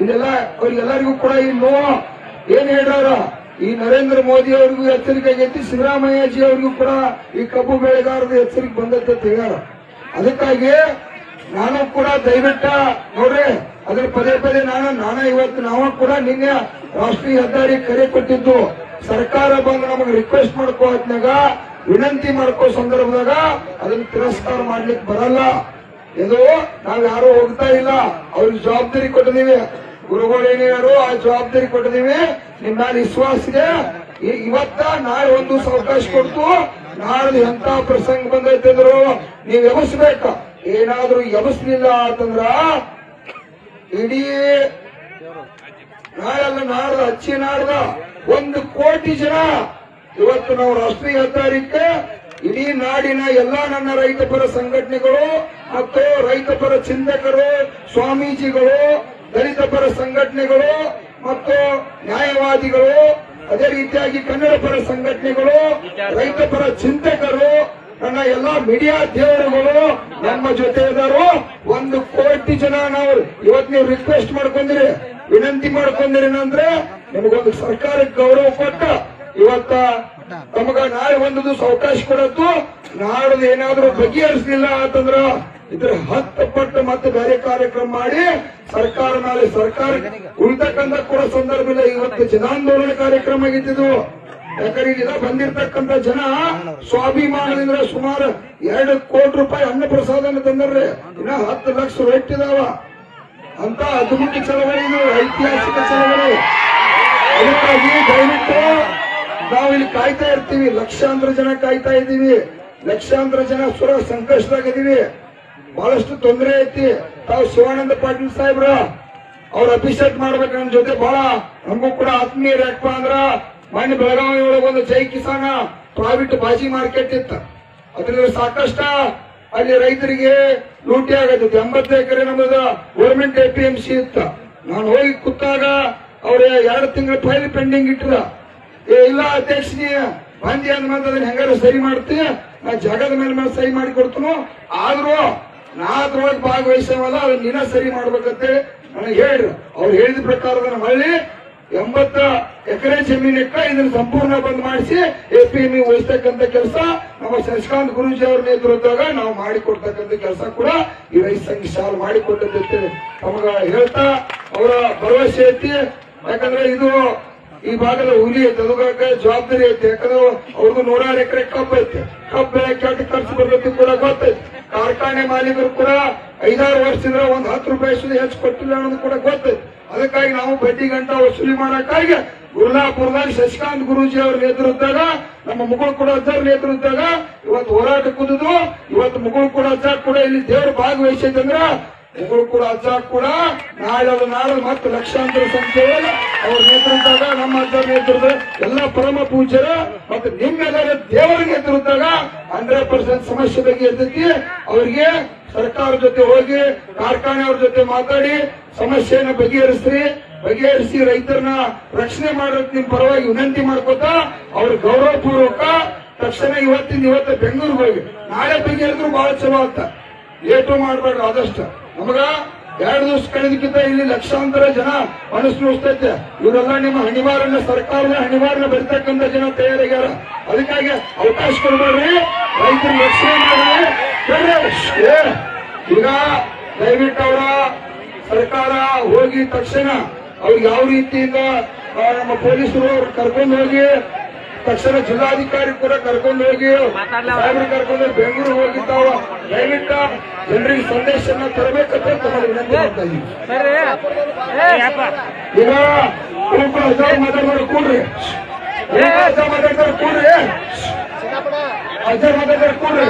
ಇದೆಲ್ಲ ಅವ್ರಿಗೆಲ್ಲರಿಗೂ ಕೂಡ ಈ ನೋವು ಏನ್ ಹೇಳ್ಯಾರ. ಈ ನರೇಂದ್ರ ಮೋದಿ ಅವರಿಗೂ ಎಚ್ಚರಿಕೆ ಆಗೈತಿ, ಸಿದ್ದರಾಮಯ್ಯಜಿ ಅವರಿಗೂ ಕೂಡ ಈ ಕಬ್ಬು ಬೆಳೆಗಾರರ ಎಚ್ಚರಿಕೆ ಬಂದೈತೆ ಅಂತ ಹೇಳ್ಯಾರ. ಅದಕ್ಕಾಗಿ ನಾನು ಕೂಡ ದಯವಿಟ್ಟ ನೋಡ್ರಿ ಅದ್ರ ಪದೇ ನಾನು ಇವತ್ತು ನಾವು ಕೂಡ ನಿನ್ನೆ ರಾಷ್ಟ್ರೀಯ ಹೆದ್ದಾರಿ ಕರೆ ಕೊಟ್ಟಿದ್ದು. ಸರ್ಕಾರ ಬಂದು ನಮಗೆ ರಿಕ್ವೆಸ್ಟ್ ಮಾಡ್ಕೋ ಹೊತ್ನಾಗ ವಿನಂತಿ ಮಾಡ್ಕೋ ಸಂದರ್ಭದಾಗ ಅದನ್ನ ತಿರಸ್ಕಾರ ಮಾಡ್ಲಿಕ್ಕೆ ಬರಲ್ಲ. ಇದು ನಾವ್ ಯಾರು ಹೋಗ್ತಾ ಇಲ್ಲ. ಅವ್ರಿಗೆ ಜವಾಬ್ದಾರಿ ಕೊಟ್ಟಿದೀವಿ. ಗುರುಗಳು ಏನೇನಾರು ಆ ಜವಾಬ್ದಾರಿ ಕೊಟ್ಟಿದೀವಿ. ನಿಮ್ ಮೇಲೆ ವಿಶ್ವಾಸ ಇದೆ. ಇವತ್ತ ನಾಳೆ ಒಂದು ದಿವಸ ಅವಕಾಶ ಕೊಡ್ತು. ನಾಳೆ ಎಂತ ಪ್ರಸಂಗ ಬಂದೈತೆ ಅಂದ್ರು ನೀವ್ ಎಬಸ್ಬೇಕ. ಏನಾದ್ರೂ ಎಬಸ್ಲಿಲ್ಲ ಅಂತಂದ್ರ ಇಡೀ ನಾಳೆಲ್ಲ ನಾಡ್ದ ಹಚ್ಚಿ ನಾಡ್ದ 1 ಕೋಟಿ ಜನ ಇವತ್ತು ನಾವು ರಾಷ್ಟ್ರೀಯ ಹೆದ್ದಾರಿಕೆ ಇಡೀ ನಾಡಿನ ಎಲ್ಲಾ ನನ್ನ ರೈತಪರ ಸಂಘಟನೆಗಳು ಮತ್ತು ರೈತಪರ ಚಿಂತಕರು, ಸ್ವಾಮೀಜಿಗಳು, ದಲಿತ ಪರ ಸಂಘಟನೆಗಳು ಮತ್ತು ನ್ಯಾಯವಾದಿಗಳು, ಅದೇ ರೀತಿಯಾಗಿ ಕನ್ನಡ ಪರ ಸಂಘಟನೆಗಳು, ರೈತಪರ ಚಿಂತಕರು, ನನ್ನ ಎಲ್ಲಾ ಮೀಡಿಯಾ ದೇವರುಗಳು ನಮ್ಮ ಜೊತೆ ಇದ್ದಾರು. 1 ಕೋಟಿ ಜನ ನಾವು ಇವತ್ತು ನೀವು ರಿಕ್ವೆಸ್ಟ್ ಮಾಡ್ಕೊಂಡಿರಿ. ವಿನಂತಿ ಮಾಡ್ಕೊಂಡ್ರೇನಂದ್ರೆ ನಿಮಗೊಂದು ಸರ್ಕಾರಕ್ಕೆ ಗೌರವ ಕೊಟ್ಟ ಇವತ್ತ ತಮಗ ನಾಳೆ ಒಂದು ದಿವಸ ಅವಕಾಶ ಕೊಡತ್ತು. ನಾಳೆ ಏನಾದ್ರೂ ಬಗೆಹರಿಸಲಿಲ್ಲ ಅಂತಂದ್ರ ಇದ್ರ 10 ಪಟ್ಟು ಮತ್ತೆ ಬೇರೆ ಕಾರ್ಯಕ್ರಮ ಮಾಡಿ ಸರ್ಕಾರ ನಾಳೆ ಸರ್ಕಾರ ಉಳಿತಕ್ಕಂಥ ಕೂಡ ಸಂದರ್ಭ ಇಲ್ಲ. ಇವತ್ತು ಜನಾಂದೋಲನ ಕಾರ್ಯಕ್ರಮ ಆಗಿದ್ದು. ಯಾಕಂದ್ರೆ ಈಗ ಬಂದಿರ್ತಕ್ಕಂಥ ಜನ ಸ್ವಾಭಿಮಾನದಿಂದ ಸುಮಾರು 2 ಕೋಟಿ ರೂಪಾಯಿ ಅನ್ನ ಪ್ರಸಾದನ ತಂದ್ರೆ ಇನ್ನ 10 ಲಕ್ಷ ರೇಟಿದಾವ ಅಂತ ಅದ್ಭುತ ಚಳವಳಿ, ಇದು ಐತಿಹಾಸಿಕ ಚಳವಳಿ. ಅದಕ್ಕಾಗಿ ದಯವಿಟ್ಟು ನಾವು ಇಲ್ಲಿ ಕಾಯ್ತಾ ಇರ್ತೀವಿ. ಲಕ್ಷಾಂತರ ಜನ ಕಾಯ್ತಾ ಇದ್ದೀವಿ. ಲಕ್ಷಾಂತರ ಜನ ಸುರ ಸಂಕಷ್ಟದಾಗಿದ್ದೀವಿ. ಬಹಳಷ್ಟು ತೊಂದರೆ ಐತಿ. ತಾವು ಶಿವಾನಂದ ಪಾಟೀಲ್ ಸಾಹೇಬ್ರ ಅವ್ರ ಅಭಿಷೇಕ್ ಮಾಡ್ಬೇಕು ನನ್ನ ಜೊತೆ ಬಹಳ ನಮಗೂ ಕೂಡ ಆತ್ಮೀಯರು. ಯಾಕಪ್ಪ ಅಂದ್ರ ಮೊನ್ನೆ ಬೆಳಗಾವಿ ಒಳಗೊಂದು ಜೈ ಕಿಸಾನ ಪ್ರೈವೇಟ್ ಬಾಜಿ ಮಾರ್ಕೆಟ್ ಇತ್ತು. ಅದ್ರಲ್ಲಿ ಸಾಕಷ್ಟ ಅಲ್ಲಿ ರೈತರಿಗೆ ಲೂಟಿ ಆಗತ್ತಿತ್ತು. 80 ಎಕರೆ ನಮ್ಮದು ಗೌರ್ಮೆಂಟ್ APMC ಇತ್ತು. ನಾನು ಹೋಗಿ ಕೂತಾಗ ಅವ್ರ 2 ತಿಂಗಳ ಫೈಲ್ ಪೆಂಡಿಂಗ್ ಇಟ್ರ. ಇಲ್ಲ ಅಧ್ಯಕ್ಷ ನೀ ಬಂದಿ ಅಂದ್ಮೇಲೆ ಅದನ್ನ ಹೆಂಗಾರ ಸರಿ ಮಾಡ್ತಿ, ನಾ ಜಾಗದ ಮೇಲೆ ಸರಿ ಮಾಡಿ ಕೊಡ್ತನು. ಆದ್ರೂ ನಾ ಅದ್ರೊಳಗೆ ಭಾಗವಹಿಸವಲ್ಲ, ಅದನ್ನ ನೀನ ಸರಿ ಮಾಡ್ಬೇಕಂತೇಳಿ ನನಗೆ ಹೇಳ್ರಿ. ಅವ್ರು ಹೇಳಿದ ಪ್ರಕಾರ ಅದನ್ನ ಮಳ್ಳಿ 80 ಎಕರೆ ಜಮೀನಕ್ಕ ಇದನ್ನ ಸಂಪೂರ್ಣ ಬಂದ್ ಮಾಡಿಸಿ APME ವಹಿಸ್ತಕ್ಕಂಥ ಕೆಲಸ ನಮ್ಮ ಶಶಿಕಾಂತ್ ಗುರೂಜಿ ಅವ್ರ ನೇತೃತ್ವದಾಗ ನಾವು ಮಾಡಿಕೊಡ್ತಕ್ಕಂಥ ಕೆಲಸ ಕೂಡ ಈ ರೈತ ಸಂಘ ಶಾಲೆ ಮಾಡಿಕೊಟ್ಟೈತೆ ನಮಗ ಹೇಳ್ತಾ ಅವರ ಭರವಸೆ ಐತಿ. ಯಾಕಂದ್ರೆ ಇದು ಈ ಭಾಗದ ಹುಲಿ ಐತೆ, ಅದಕ್ಕೆ ಜವಾಬ್ದಾರಿ ಐತಿ. ಯಾಕಂದ್ರೆ ಅವ್ರಿಗೂ 100 ಎಕರೆ ಕಬ್ಬು ಐತೆ. ಕಬ್ಬು ಬೆಳಕ್ಕೆ ಎಷ್ಟು ಖರ್ಚು ಬರ್ತೈತಿ ಕೂಡ ಗೊತ್ತೈತಿ. ಕಾರ್ಖಾನೆ ಮಾಲೀಕರು ಕೂಡ 5-6 ವರ್ಷದಿಂದ 10 ರೂಪಾಯಿ ಹೆಚ್ಚು ಕೊಟ್ಟಿಲ್ಲ ಅನ್ನೋದು ಕೂಡ ಗೊತ್ತೈತಿ. ಅದಕ್ಕಾಗಿ ನಾವು ಬಡ್ಡಿ ಗಂಟ ವಸೂಲಿ ಮಾಡಕ್ಕಾಗಿ ಗುರುಲಾಪುರದಾಗ ಶಶಿಕಾಂತ್ ಗುರೂಜಿ ಅವ್ರ ನೇತೃತ್ವದಾಗ ನಮ್ಮ ಮುಗುಳು ಕೂಡ ಅಜ್ಜರ ನೇತೃತ್ವದಾಗ ಇವತ್ತು ಹೋರಾಟ ಕುದಿದು ಇವತ್ತು ಮುಗುಳು ಕೂಡ ಅಜ್ಜ ಕೂಡ ಇಲ್ಲಿ ದೇವರು ಭಾಗವಹಿಸಿದಂದ್ರ ಮುಗುಳು ಕೂಡ ಅಜ್ಜ ಕೂಡ ನಾಳೆ ಮತ್ತು ಲಕ್ಷಾಂತರ ಸಂಖ್ಯೆಯಲ್ಲಿ ಅವ್ರ ನೇತೃತ್ವದಾಗ ನಮ್ಮ ಅಜ್ಜರ ನೇತೃತ್ವ ಎಲ್ಲ ಪರಮ ಪೂಜ್ಯರ ಮತ್ತು ನಿಮ್ಮೆಲ್ಲರ ದೇವರ ನೇತೃತ್ವದಾಗ 100% ಸಮಸ್ಯೆ ಬಗ್ಗೆ ಇರ್ತೈತಿ. ಅವರಿಗೆ ಸರ್ಕಾರ ಜೊತೆ ಹೋಗಿ ಕಾರ್ಖಾನೆ ಅವ್ರ ಜೊತೆ ಮಾತಾಡಿ ಸಮಸ್ಯೆಯನ್ನು ಬಗೆಹರಿಸಿ ರೈತರನ್ನ ರಕ್ಷಣೆ ಮಾಡೋಕ್ ನಿಮ್ ಪರವಾಗಿ ವಿನಂತಿ ಮಾಡ್ಕೋತಾ ಅವ್ರ ಗೌರವ ಪೂರ್ವಕ ತಕ್ಷಣ ಇವತ್ತು ಬೆಂಗಳೂರಿಗೆ ಹೋಗಿ ನಾಳೆ ಬಗೆಹರಿದ್ರು ಬಹಳ ಚಲೋ ಅಂತ. ಲೇಟು ಮಾಡಬೇಡ್ರಿ ಆದಷ್ಟು. ನಮಗ 2 ದಿವಸ ಕಳೆದಕ್ಕಿಂತ ಇಲ್ಲಿ ಲಕ್ಷಾಂತರ ಜನ ಮನಸ್ಸು ನುಸ್ತೈತೆ. ಇವರೆಲ್ಲ ನಿಮ್ಮ ಹಣಿವಾರನ್ನ ಸರ್ಕಾರದ ಹಣಿವಾರನ್ನ ಬರ್ತಕ್ಕಂಥ ಜನ ತಯಾರಾಗ್ಯಾರ. ಅದಕ್ಕಾಗಿ ಅವಕಾಶ ಕೊಡಬೇಡ್ರಿ, ರೈತರ ರಕ್ಷಣೆ ಮಾಡ್ರಿ. ಈಗ ದಯವಿಟ್ಟು ಅವರ ಸರ್ಕಾರ ಹೋಗಿ ತಕ್ಷಣ ಅವ್ರಿಗೆ ಯಾವ ರೀತಿಯಿಂದ ನಮ್ಮ ಪೊಲೀಸರು ಅವ್ರು ಕರ್ಕೊಂಡು ಹೋಗಿ ತಕ್ಷಣ ಜಿಲ್ಲಾಧಿಕಾರಿ ಕೂಡ ಕರ್ಕೊಂಡು ಹೋಗಿ ಸಾಹೇಬ್ರು ಕರ್ಕೊಂಡು ಹೋಗಿ ಬೆಂಗಳೂರು ಹೋಗಿ ತಾವು ದಯವಿಟ್ಟು ಜನರಿಗೆ ಸಂದೇಶನ ತರಬೇಕಂತ ತಮ್ಮಲ್ಲಿ ವಿನಂತಿ ಮಾಡ್ತಾ ಇದ್ದೀವಿ. ಈಗ ಮಾತಾಡ್ತಾರೆ ಕೂಡ್ರಿ, ಮಾತಾಡ್ತಾರೆ ಕೂಡ್ರಿ, ಅಜ್ಜ ಮಾತಾಡ್ತಾರೆ ಕೂಡ್ರಿ.